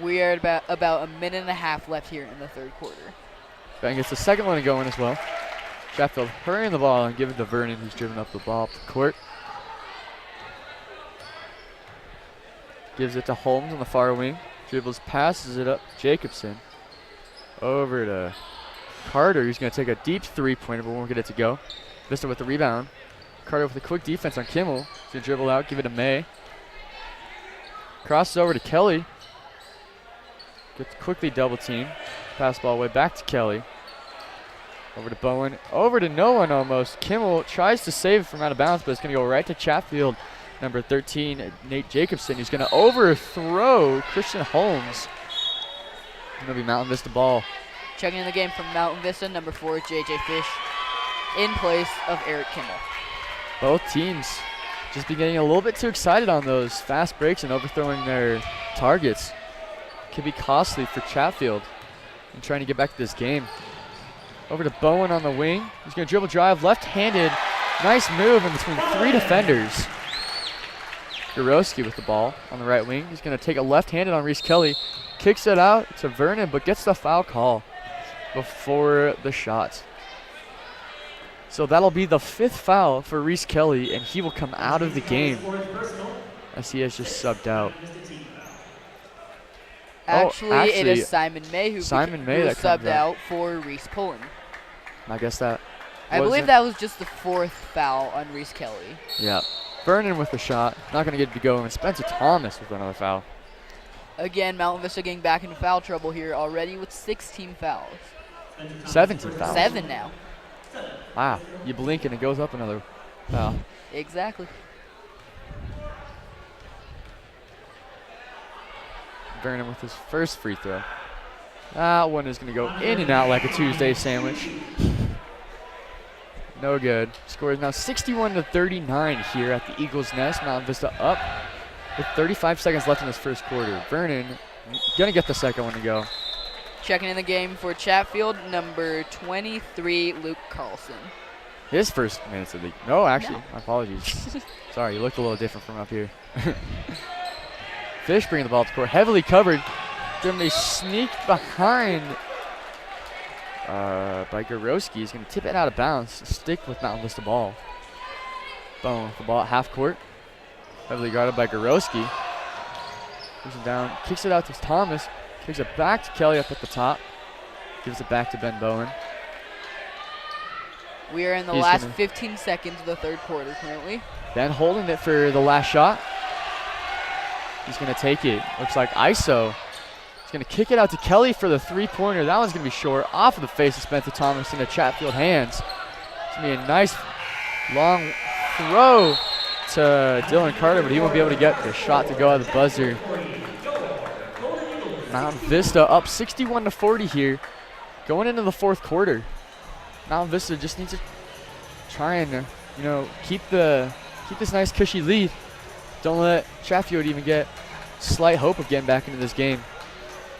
We are at about a minute and a half left here in the third quarter. Ben gets the second one to go in as well. Chatfield hurrying the ball and giving it to Vernon, who's driven up the ball up the court. Gives it to Holmes on the far wing. Dribbles, passes it up. Jacobson. Over to Carter, who's going to take a deep three-pointer, but won't get it to go. Vista with the rebound. Carter with a quick defense on Kimmel. He's going to dribble out, give it to May. Crosses over to Kelly. Gets quickly double team. Pass ball away back to Kelly. Over to Bowen. Over to no one almost. Kimmel tries to save it from out of bounds, but it's going to go right to Chatfield. Number 13, Nate Jacobson, who's going to overthrow Christian Holmes. Going to be Mountain Vista ball. Checking in the game from Mountain Vista, number 4, J.J. Fish, in place of Eric Kimmel. Both teams just be getting a little bit too excited on those fast breaks and overthrowing their targets. Could be costly for Chatfield in trying to get back to this game. Over to Bowen on the wing. He's going to dribble drive, left-handed. Nice move in between 3 defenders. Gorowski with the ball on the right wing. He's going to take a left-handed on Reese Kelly. Kicks it out to Vernon, but gets the foul call before the shot. So that'll be the 5th foul for Reese Kelly, and he will come out of the game as he has just subbed out. Actually, it is Simon May who that subbed out for Reese Pullen. I guess that I believe that was just the 4th foul on Reese Kelly. Yeah. Vernon with the shot. Not going to get it to go. And Spencer Thomas with another foul. Again, Mountain Vista getting back into foul trouble here already with 16 fouls. 17 fouls. 7 now. Wow. You blink and it goes up another foul. Exactly. Vernon with his first free throw. That one is going to go in and out like a Tuesday sandwich. No good. Score is now 61-39 here at the Eagles' Nest. Mountain Vista up with 35 seconds left in this first quarter. Vernon going to get the second one to go. Checking in the game for Chatfield, number 23, Luke Carlson. His first minutes of the – no, actually, my apologies. Sorry, you looked a little different from up here. Fish bringing the ball to court, heavily covered. Then they sneak behind by Gorowski. He's going to tip it out of bounds, stick with Mountain Vista ball. Boom, the ball at half court. Heavily guarded by Gorowski. Pushes it down, kicks it out to Thomas, kicks it back to Kelly up at the top. Gives it back to Ben Bowen. We are in the last 15 seconds of the third quarter currently. Ben holding it for the last shot. He's going to take it. Looks like ISO. He's going to kick it out to Kelly for the three-pointer. That one's going to be short. Off of the face of Spencer Thomas into Chatfield hands. It's going to be a nice long throw to Dylan Carter, but he won't be able to get the shot to go out of the buzzer. Mountain Vista up 61-40 here. Going into the fourth quarter. Mountain Vista just needs to try and, keep this nice cushy lead. Don't let Chatfield even get slight hope of getting back into this game.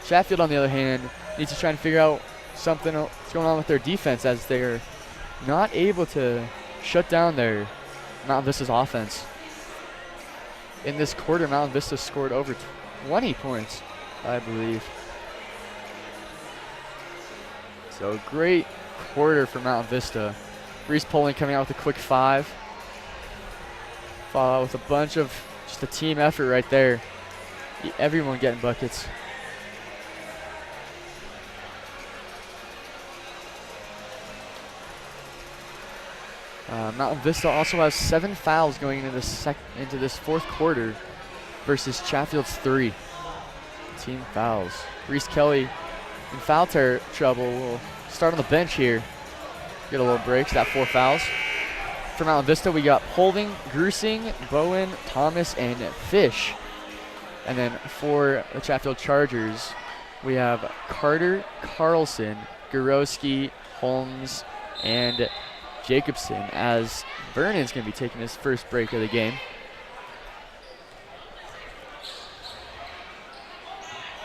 Chatfield, on the other hand, needs to try and figure out something what's going on with their defense as they're not able to shut down their Mountain Vista's offense. In this quarter, Mountain Vista scored over 20 points, I believe. So great quarter for Mountain Vista. Reese Poling coming out with a quick 5. Follow out with a bunch of just a team effort right there. Everyone getting buckets. Mountain Vista also has 7 fouls going into this fourth quarter versus Chatfield's 3. Team fouls. Reese Kelly in foul trouble will start on the bench here. Get a little break. Got 4 fouls. For Mountain Vista, we got Holding, Grusing, Bowen, Thomas, and Fish. And then for the Chatfield Chargers, we have Carter, Carlson, Gorowski, Holmes, and Jacobson, as Vernon's going to be taking his first break of the game.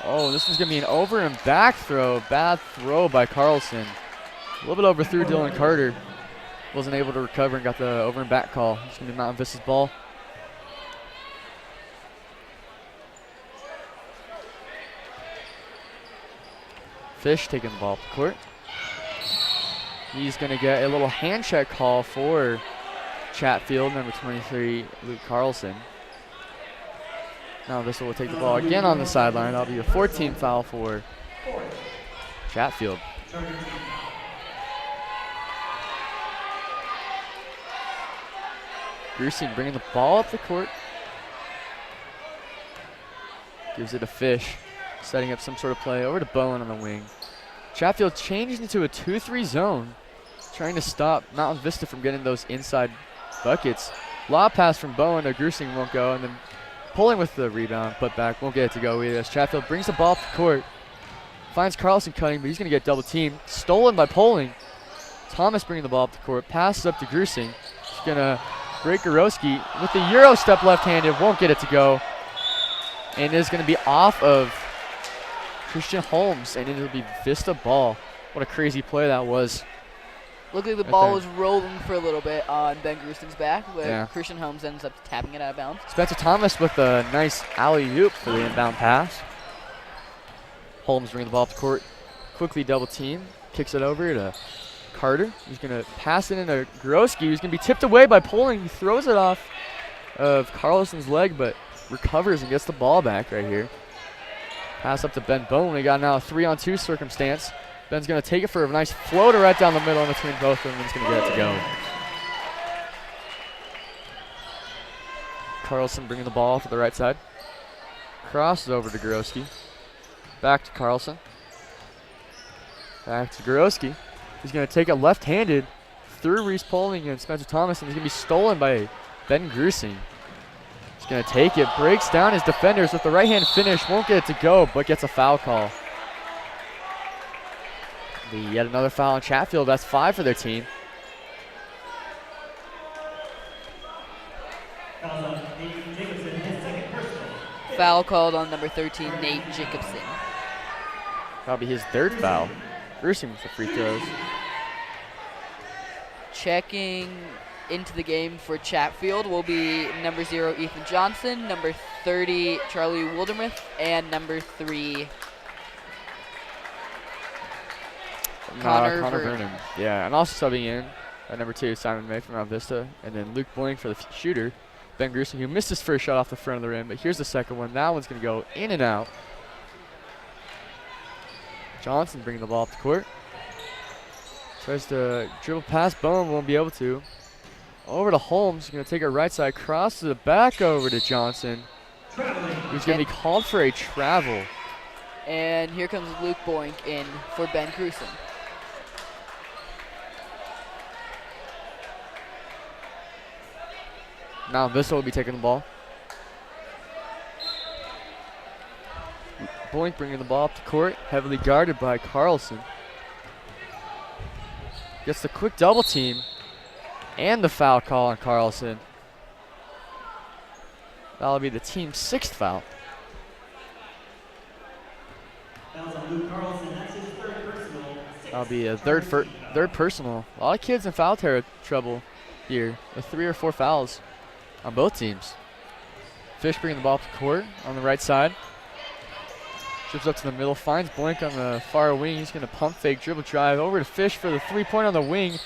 Oh, this is going to be an over and back throw. Bad throw by Carlson. A little bit overthrew Dylan Carter. Wasn't able to recover and got the over and back call. It's going to be Mountain Vista's ball. Fish taking the ball up the court. He's going to get a little hand check call for Chatfield, number 23, Luke Carlson. Now Vista will take the ball again on the sideline. That'll be a 14 foul for Chatfield. Grusing bringing the ball up the court. Gives it a Fish, setting up some sort of play over to Bowen on the wing. Chatfield changed into a 2-3 zone, trying to stop Mountain Vista from getting those inside buckets. Lob pass from Bowen to Grusing won't go, and then pulling with the rebound, put back, won't get it to go either. As Chatfield brings the ball up the court, finds Carlson cutting, but he's going to get double teamed. Stolen by Poling. Thomas bringing the ball up the court, passes up to Grusing. He's going to break Gorowski with the Euro step left-handed, won't get it to go. And it is going to be off of Christian Holmes, and it'll be Vista ball. What a crazy play that was. Looked like the ball was rolling for a little bit on Ben Grusing's back, but Christian Holmes ends up tapping it out of bounds. Spencer Thomas with a nice alley-oop for the inbound pass. Holmes bringing the ball up the court, quickly double team, kicks it over to Carter. He's going to pass it into Gorowski, who's going to be tipped away by Poling. He throws it off of Carlson's leg, but recovers and gets the ball back right here. Pass up to Ben Bowen. We got now a 3-on-2 circumstance. Ben's going to take it for a nice floater right down the middle in between both of them, and he's going to get it to go. Carlson bringing the ball to the right side. Crosses over to Gorowski. Back to Carlson. Back to Gorowski. He's going to take it left-handed through Reese Poling and Spencer Thomas, and he's going to be stolen by Ben Grusing. He's going to take it, breaks down his defenders with the right-hand finish, won't get it to go, but gets a foul call. Yet another foul on Chatfield. That's 5 for their team. Foul called on number 13, Nate Jacobson. Probably his 3rd foul. Grusing with the free throws. Checking into the game for Chatfield will be number 0, Ethan Johnson, number 30, Charlie Wildermuth, and number 3, Connor Vernon. Yeah, and also subbing in at number 2, Simon May from Mount Vista, and then Luke Boling for the shooter, Ben Grusing, who missed his first shot off the front of the rim, but here's the second one. That one's going to go in and out. Johnson bringing the ball up the court. Tries to dribble past Bowen, won't be able to. Over to Holmes, going to take it right side, crosses it back over to Johnson, who's going to be called for a travel. And here comes Luke Boink in for Ben Grusing. Now Vista will be taking the ball. Boink bringing the ball up the court, heavily guarded by Carlson. Gets the quick double team and the foul call on Carlson. That'll be the team's 6th foul. That'll be a third personal. A lot of kids in foul trouble here with 3 or 4 fouls on both teams. Fish bringing the ball up the court on the right side. Drips up to the middle, finds Boink on the far wing. He's going to pump fake, dribble drive over to Fish for the 3-point on the wing.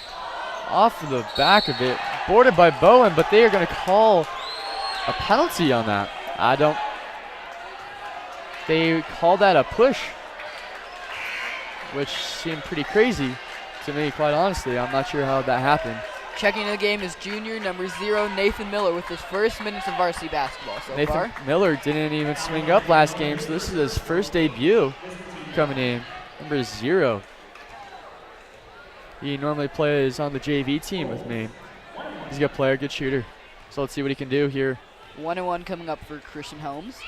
Off of the back of it, boarded by Bowen, but they are going to call a penalty on that. They called that a push, which seemed pretty crazy to me, quite honestly. I'm not sure how that happened. Checking the game is junior number 0, Nathan Miller, with his first minutes of varsity basketball so far. Nathan Miller didn't even swing up last game, so this is his first debut coming in. Number 0. He normally plays on the JV team with me. He's a good player, good shooter. So let's see what he can do here. 1-1 coming up for Christian Holmes.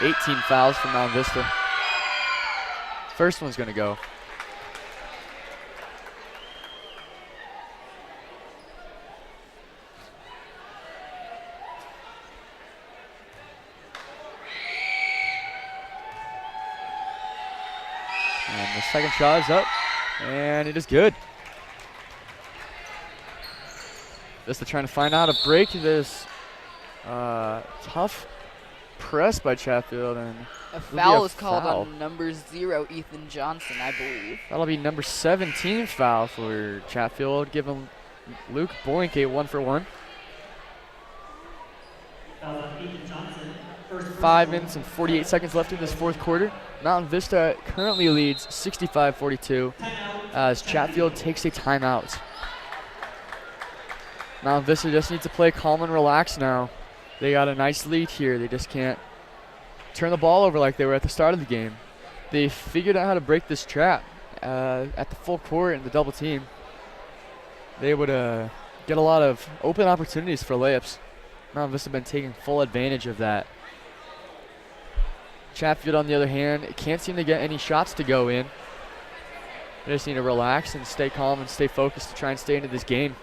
18 fouls from Mount Vista. First one's going to go. And the second shot is up, and it is good. Vista trying to find out a break this tough press by Chatfield, and a foul is called on number 0, Ethan Johnson, I believe. That'll be number 17 foul for Chatfield, giving Luke Boink a 1-for-1. 5 minutes and 48 seconds left in this fourth quarter. Mountain Vista currently leads 65-42 as Chatfield takes a timeout. Mountain Vista just needs to play calm and relax now. They got a nice lead here. They just can't turn the ball over like they were at the start of the game. They figured out how to break this trap at the full court and the double team. They would get a lot of open opportunities for layups. Mountain Vista been taking full advantage of that. Chatfield, on the other hand, can't seem to get any shots to go in. They just need to relax and stay calm and stay focused to try and stay into this game.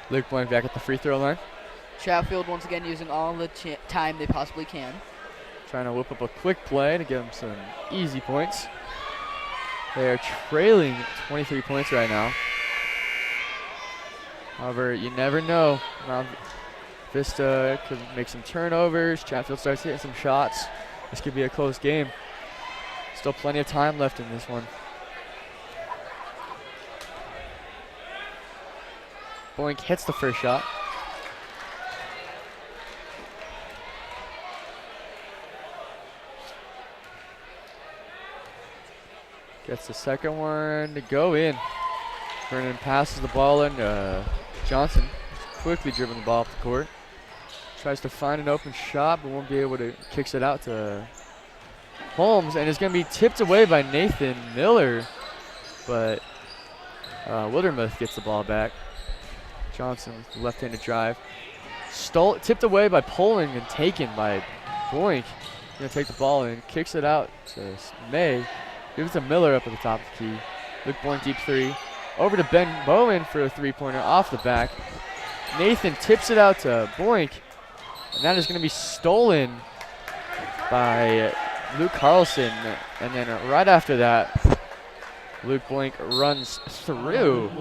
Luke Blank back at the free throw line. Chatfield once again using all the time they possibly can. Trying to whip up a quick play to give them some easy points. They are trailing 23 points right now. However, you never know. Mount Vista could make some turnovers. Chatfield starts hitting some shots. This could be a close game. Still plenty of time left in this one. Boink hits the first shot. Gets the second one to go in. Vernon passes the ball in. Johnson quickly dribbling the ball off the court. Tries to find an open shot, but won't be able to. Kicks it out to Holmes, and it's going to be tipped away by Nathan Miller. But Wildermuth gets the ball back. Johnson with the left-handed drive. Tipped away by Poling and taken by Boink. Going to take the ball and kicks it out to May. Gives it to Miller up at the top of the key. Luke Boink deep three. Over to Ben Bowen for a three-pointer off the back. Nathan tips it out to Boink. And that is going to be stolen by Luke Carlson. And then right after that, Luke Boink runs through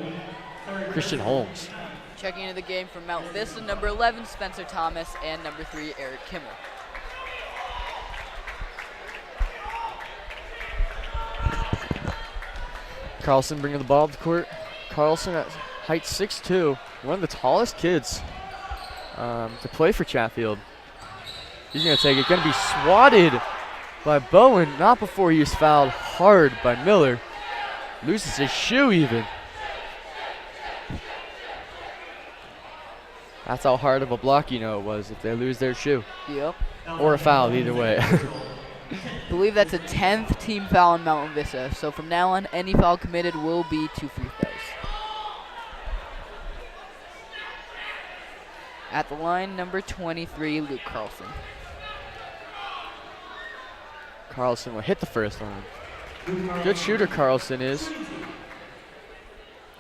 Christian Holmes. Checking into the game from Mountain Vista, number 11, Spencer Thomas, and number 3, Eric Kimmel. Carlson bringing the ball up the court. Carlson at height 6'2", one of the tallest kids to play for Chatfield. He's going to take it. Going to be swatted by Bowen, not before he was fouled hard by Miller. Loses his shoe even. That's how hard of a block it was if they lose their shoe. Yep. Or a foul, either way. I believe that's a 10th team foul on Mountain Vista. So from now on, any foul committed will be 2 free throws. At the line, number 23, Luke Carlson. Carlson will hit the first one. Good shooter Carlson is.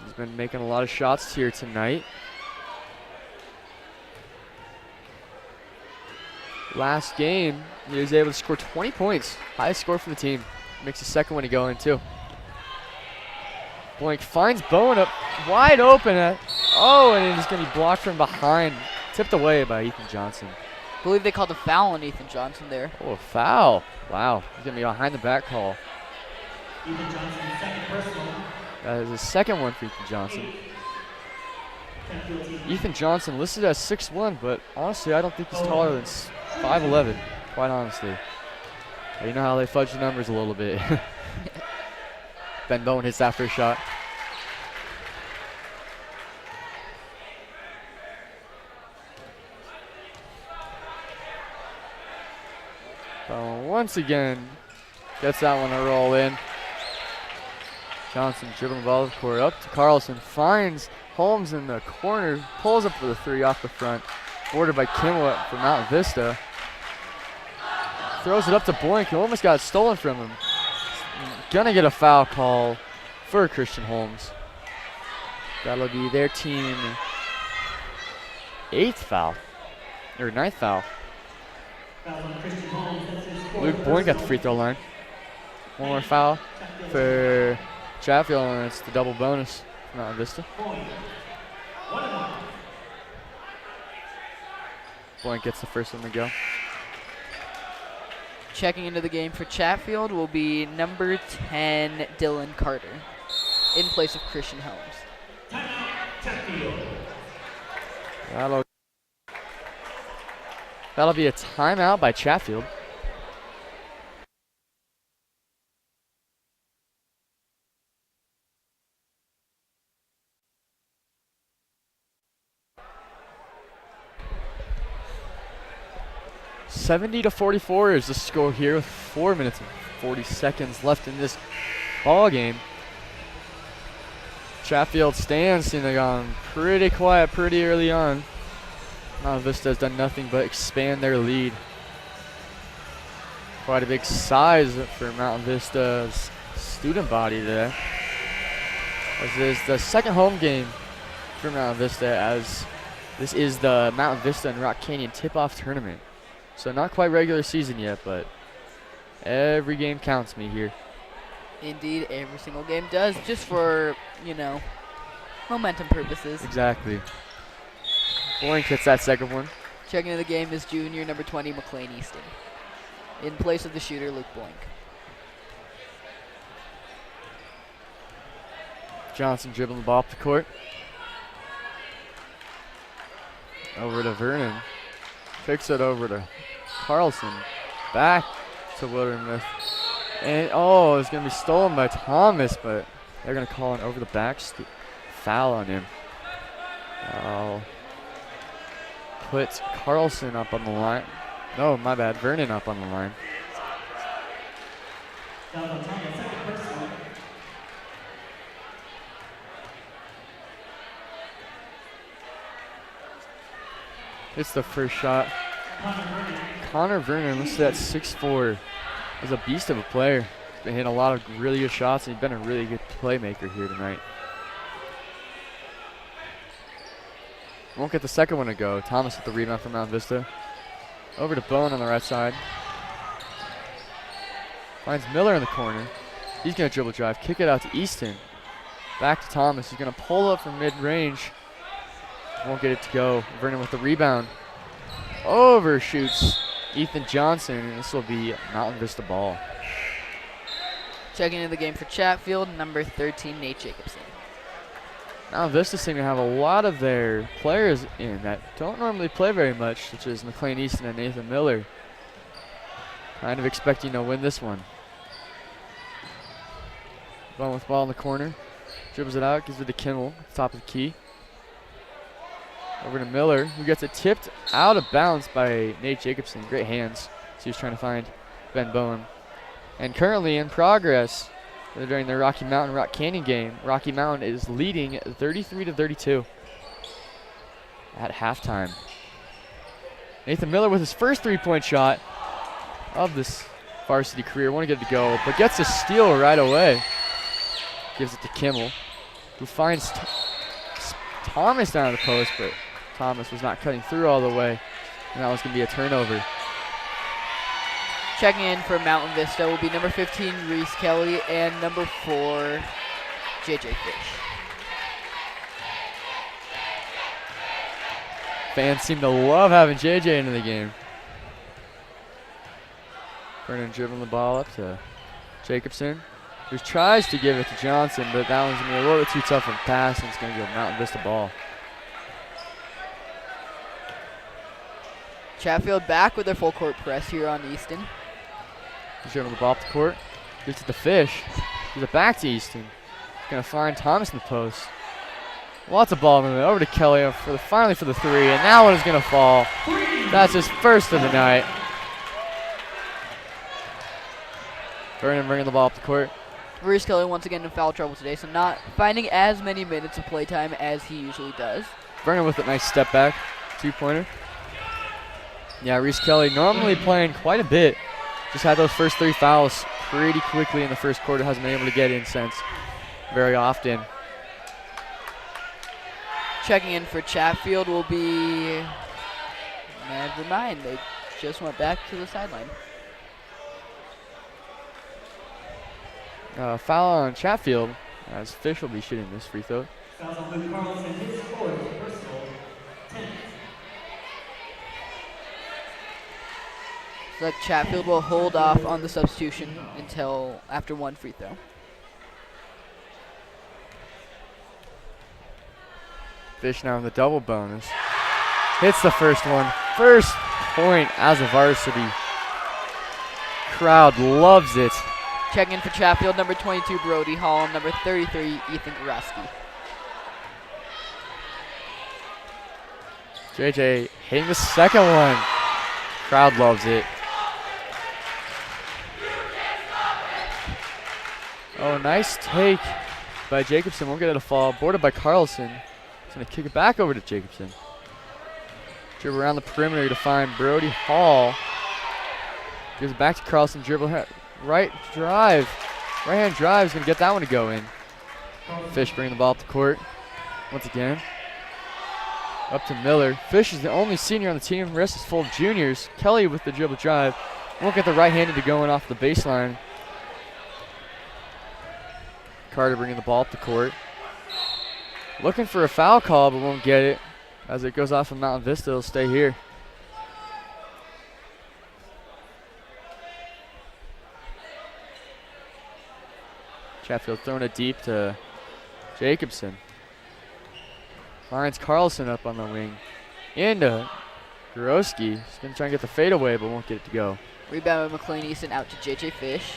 He's been making a lot of shots here tonight. Last game, he was able to score 20 points. Highest score for the team. Makes the second one to go in, too. Boink finds Bowen up wide open. And it's going to be blocked from behind. Tipped away by Ethan Johnson. I believe they called a foul on Ethan Johnson there. Oh, a foul. Wow. He's going to be behind the back call. Ethan Johnson, second personal. That is the second one for Ethan Johnson. Ethan Johnson listed as 6'1", but honestly, I don't think he's taller than 5'11", quite honestly. But you know how they fudge the numbers a little bit. Ben Bowen hits that first shot. Bowen once again gets that one to roll in. Johnson dribbling the ball of the court up to Carlson, finds Holmes in the corner, pulls up for the three off the front, boarded by Kimmel from Mountain Vista. Throws it up to Boink, who almost got it stolen from him. Gonna get a foul call for Christian Holmes. That'll be their team 8th foul, or 9th foul. Luke Boink at the free throw line. One more foul for Chatfield, and it's the double bonus for Mountain Vista. Blank gets the first one to go. Checking into the game for Chatfield will be number 10, Dylan Carter, in place of Christian Holmes. That'll be a timeout by Chatfield. (70-44) is the score here with 4 minutes and 40 seconds left in this ball game. Chatfield stands seem to have gone pretty quiet pretty early on. Mountain Vista has done nothing but expand their lead. Quite a big size for Mountain Vista's student body today. As it is the second home game for Mountain Vista, as this is the Mountain Vista and Rock Canyon tip-off tournament. So not quite regular season yet, but every game counts me here. Indeed, every single game does, just for, you know, momentum purposes. Exactly. Boink hits that second one. Checking into the game is junior number 20, McLean Easton, in place of the shooter, Luke Boink. Johnson dribbling the ball up the court. Over to Vernon. Kicks it over to Carlson. Back to Wildermuth. And, oh, it's going to be stolen by Thomas, but they're going to call an over the back foul on him. I'll put Carlson up on the line. No, my bad. Vernon up on the line. It's the first shot. Connor Vernon, listed at 6'4", is a beast of a player. He's been hitting a lot of really good shots, and he's been a really good playmaker here tonight. Won't get the second one to go. Thomas with the rebound from Mount Vista. Over to Bone on the right side. Finds Miller in the corner. He's going to dribble drive, kick it out to Easton. Back to Thomas. He's going to pull up from mid-range. Won't get it to go. Vernon with the rebound. Overshoots Ethan Johnson, and this will be Mountain Vista ball. Checking into the game for Chatfield, number 13, Nate Jacobson. Mountain Vista seem to have a lot of their players in that don't normally play very much, such as McLean Easton and Nathan Miller. Kind of expecting to win this one. Ball with ball in the corner. Dribbles it out, gives it to Kimmel, top of the key. Over to Miller, who gets it tipped out of bounds by Nate Jacobson. Great hands. So he's trying to find Ben Bowen. And currently in progress during the Rocky Mountain Rock Canyon game, Rocky Mountain is leading 33-32 at halftime. Nathan Miller with his first three-point shot of this varsity career. Want to get it to go, but gets a steal right away. Gives it to Kimmel, who finds Thomas down the post, but Thomas was not cutting through all the way, and that was going to be a turnover. Checking in for Mountain Vista will be number 15, Reese Kelly, and number 4, JJ Fish. Fans seem to love having JJ into the game. Vernon dribbling the ball up to Jacobson, who tries to give it to Johnson, but that one's going to be a little bit too tough of a pass, and it's going to go Mountain Vista ball. Chatfield back with their full court press here on Easton. He's dribbling the ball up the court. Gives it to Fish. Gives it back to Easton. Going to find Thomas in the post. Lots of ball movement. Over to Kelly finally for the three, and that one is going to fall. That's his first of the night. Vernon bringing the ball up the court. Reese Kelly once again in foul trouble today, so not finding as many minutes of playtime as he usually does. Vernon with a nice step back, two-pointer. Yeah, Reese Kelly normally playing quite a bit. Just had those first three fouls pretty quickly in the first quarter. Hasn't been able to get in since very often. Checking in for Chatfield will be, never mind, they just went back to the sideline. Foul on Chatfield, as Fish will be shooting this free throw. Fouls on Luke Carlson, his fourth personal, 10. So Chatfield will hold off on the substitution until after one free throw. Fish now in the double bonus. Hits the first one. First point as a Varsity. Crowd loves it. Checking in for Chatfield, number 22, Brody Hall, number 33, Ethan Goroski. JJ hitting the second one. Crowd loves it. Oh, nice take by Jacobson. Won't get it a fall. Boarded by Carlson. He's going to kick it back over to Jacobson. Dribble around the perimeter to find Brody Hall. Gives it back to Carlson. Dribble right drive. Right-hand drive is going to get that one to go in. Fish bringing the ball up the court once again. Up to Miller. Fish is the only senior on the team. The rest is full of juniors. Kelly with the dribble drive. Won't get the right-handed to go in off the baseline. Carter bringing the ball up the court. Looking for a foul call, but won't get it. As it goes off of Mountain Vista, it'll stay here. Chatfield throwing it deep to Jacobson. Finds Carlson up on the wing. Into Goroski. He's going to try and get the fadeaway, but won't get it to go. Rebound by McLean Easton out to JJ Fish.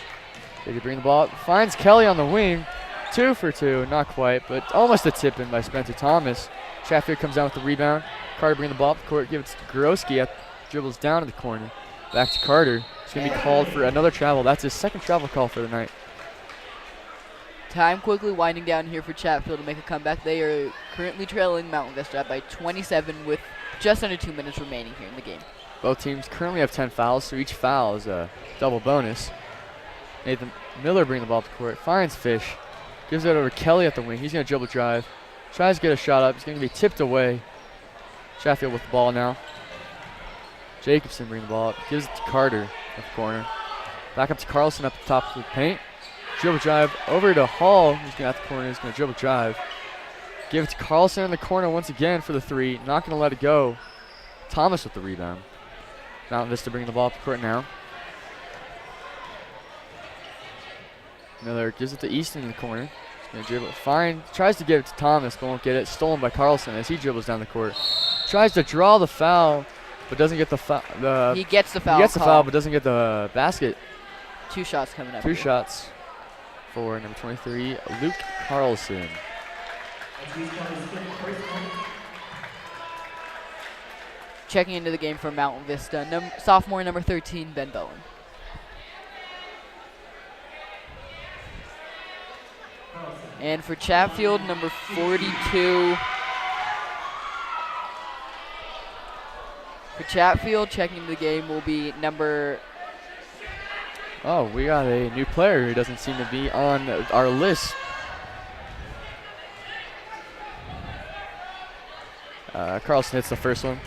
JJ bring the ball up. Finds Kelly on the wing. 2 for 2. Not quite, but almost a tip in by Spencer Thomas. Chatfield comes down with the rebound. Carter bring the ball up the court. Give it to Goroski. Dribbles down to the corner. Back to Carter. He's going to be called for another travel. That's his second travel call for the night. Time quickly winding down here for Chatfield to make a comeback. They are currently trailing Mountain Vista by 27 with just under 2 minutes remaining here in the game. Both teams currently have 10 fouls, so each foul is a double bonus. Nathan Miller bringing the ball up the court. Finds Fish. Gives it over to Kelly at the wing. He's going to dribble drive. Tries to get a shot up. He's going to be tipped away. Chatfield with the ball now. Jacobson bringing the ball up. Gives it to Carter at the corner. Back up to Carlson up the top of the paint. Dribble drive over to Hall. He's going to at the corner. He's going to dribble drive. Give it to Carlson in the corner once again for the three. Not going to let it go. Thomas with the rebound. Mountain Vista bringing the ball up the court now. Miller gives it to Easton in the corner. He's going to dribble. Fine. Tries to give it to Thomas, but won't get it. Stolen by Carlson as he dribbles down the court. Tries to draw the foul, but doesn't get the foul. He gets the foul. He gets the foul, but doesn't get the basket. 2 shots coming up. 2 shots for number 23, Luke Carlson. Checking into the game for Mountain Vista, sophomore number 13, Ben Bowen. And for Chatfield, number 42. For Chatfield, checking into the game will be number... Oh, we got a new player who doesn't seem to be on our list. Carlson hits the first one.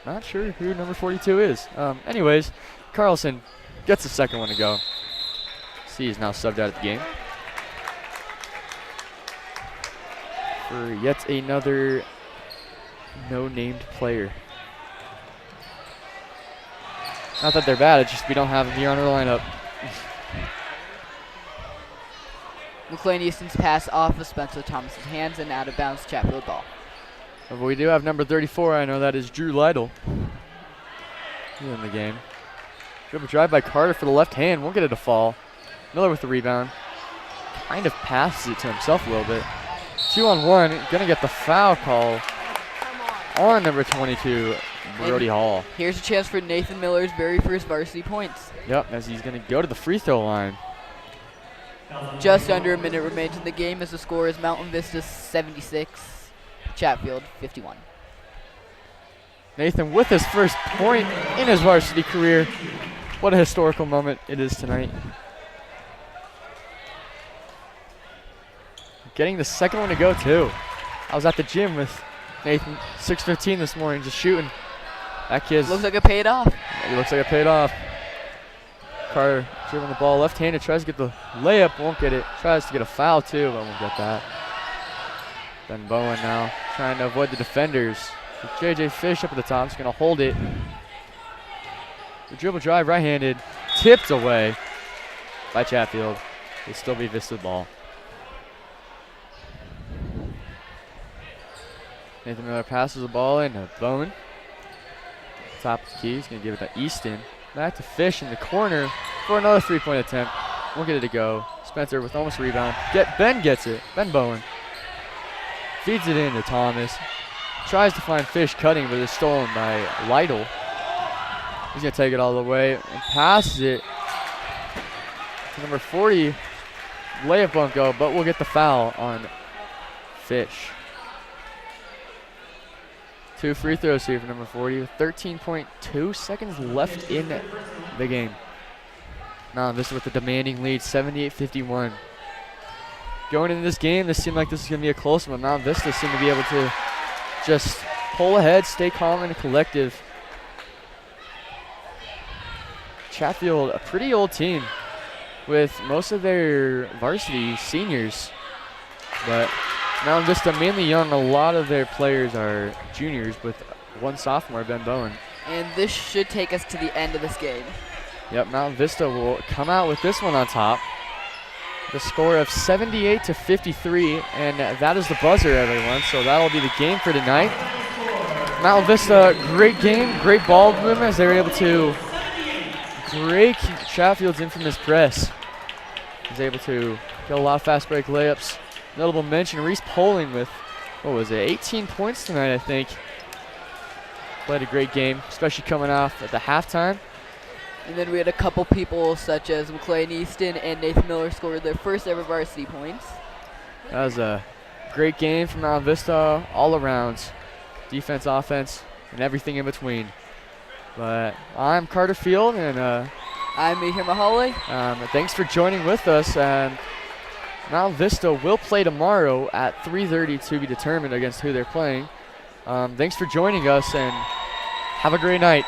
Not sure who number 42 is. Anyways, Carlson gets the second one to go. C is now subbed out of the game for yet another no-named player. Not that they're bad, it's just we don't have them here on our lineup. McLean Easton's pass off of Spencer Thomas's hands and out of bounds, Chatfield ball. But we do have number 34. I know that is Drew Lytle. He's in the game. Dribble drive by Carter for the left hand. Won't get it to fall. Miller with the rebound. Kind of passes it to himself a little bit. 2-on-1. Going to get the foul call on number 22, Brody Hall. Here's a chance for Nathan Miller's very first varsity points. Yep, as he's going to go to the free throw line. Just under a minute remains in the game as the score is Mountain Vista 76. Chatfield 51. Nathan with his first point in his varsity career. What a historical moment it is tonight. Getting the second one to go too. I was at the gym with Nathan, 6:15 this morning, just shooting. That kid's looks like it paid off. It looks like it paid off. Carter dribbling the ball left-handed, tries to get the layup, won't get it. Tries to get a foul too, but won't get that. Ben Bowen now trying to avoid the defenders. With JJ Fish up at the top, he's gonna hold it. The dribble drive, right-handed, tipped away by Chatfield. It'll still be Vista ball. Nathan Miller passes the ball in to Bowen. Top of the key, he's gonna give it to Easton. Back to Fish in the corner for another three-point attempt. Won't get it to go. Spencer with almost a rebound. Ben gets it. Ben Bowen feeds it in to Thomas. Tries to find Fish cutting, but it's stolen by Lytle. He's gonna take it all the way and passes it to number 40. Layup won't go, but we'll get the foul on Fish. 2 free throws here for number 40 with 13.2 seconds left in the game. Now this is with the demanding lead, 78-51. Going into this game, this seemed like this is going to be a close one. Now Vista seemed to be able to just pull ahead, stay calm and collective. Chatfield, a pretty old team with most of their varsity seniors, but Mountain Vista mainly young. A lot of their players are juniors, with one sophomore, Ben Bowen. And this should take us to the end of this game. Yep, Mountain Vista will come out with this one on top. The score of 78-53, and that is the buzzer, everyone. So that'll be the game for tonight. Mountain Vista, great game, great ball movement as they were able to break Chatfield's infamous press. Was able to get a lot of fast break layups. Notable mention, Reese Poling with, 18 points tonight, I think. Played a great game, especially coming off at the halftime. And then we had a couple people such as McClain Easton and Nathan Miller scored their first ever varsity points. That was a great game from Mount Vista all around. Defense, offense, and everything in between. But I'm Carter Field, and I'm Mihir Mahale. Thanks for joining with us. And Mount Vista will play tomorrow at 3:30 to be determined against who they're playing. Thanks for joining us, and have a great night.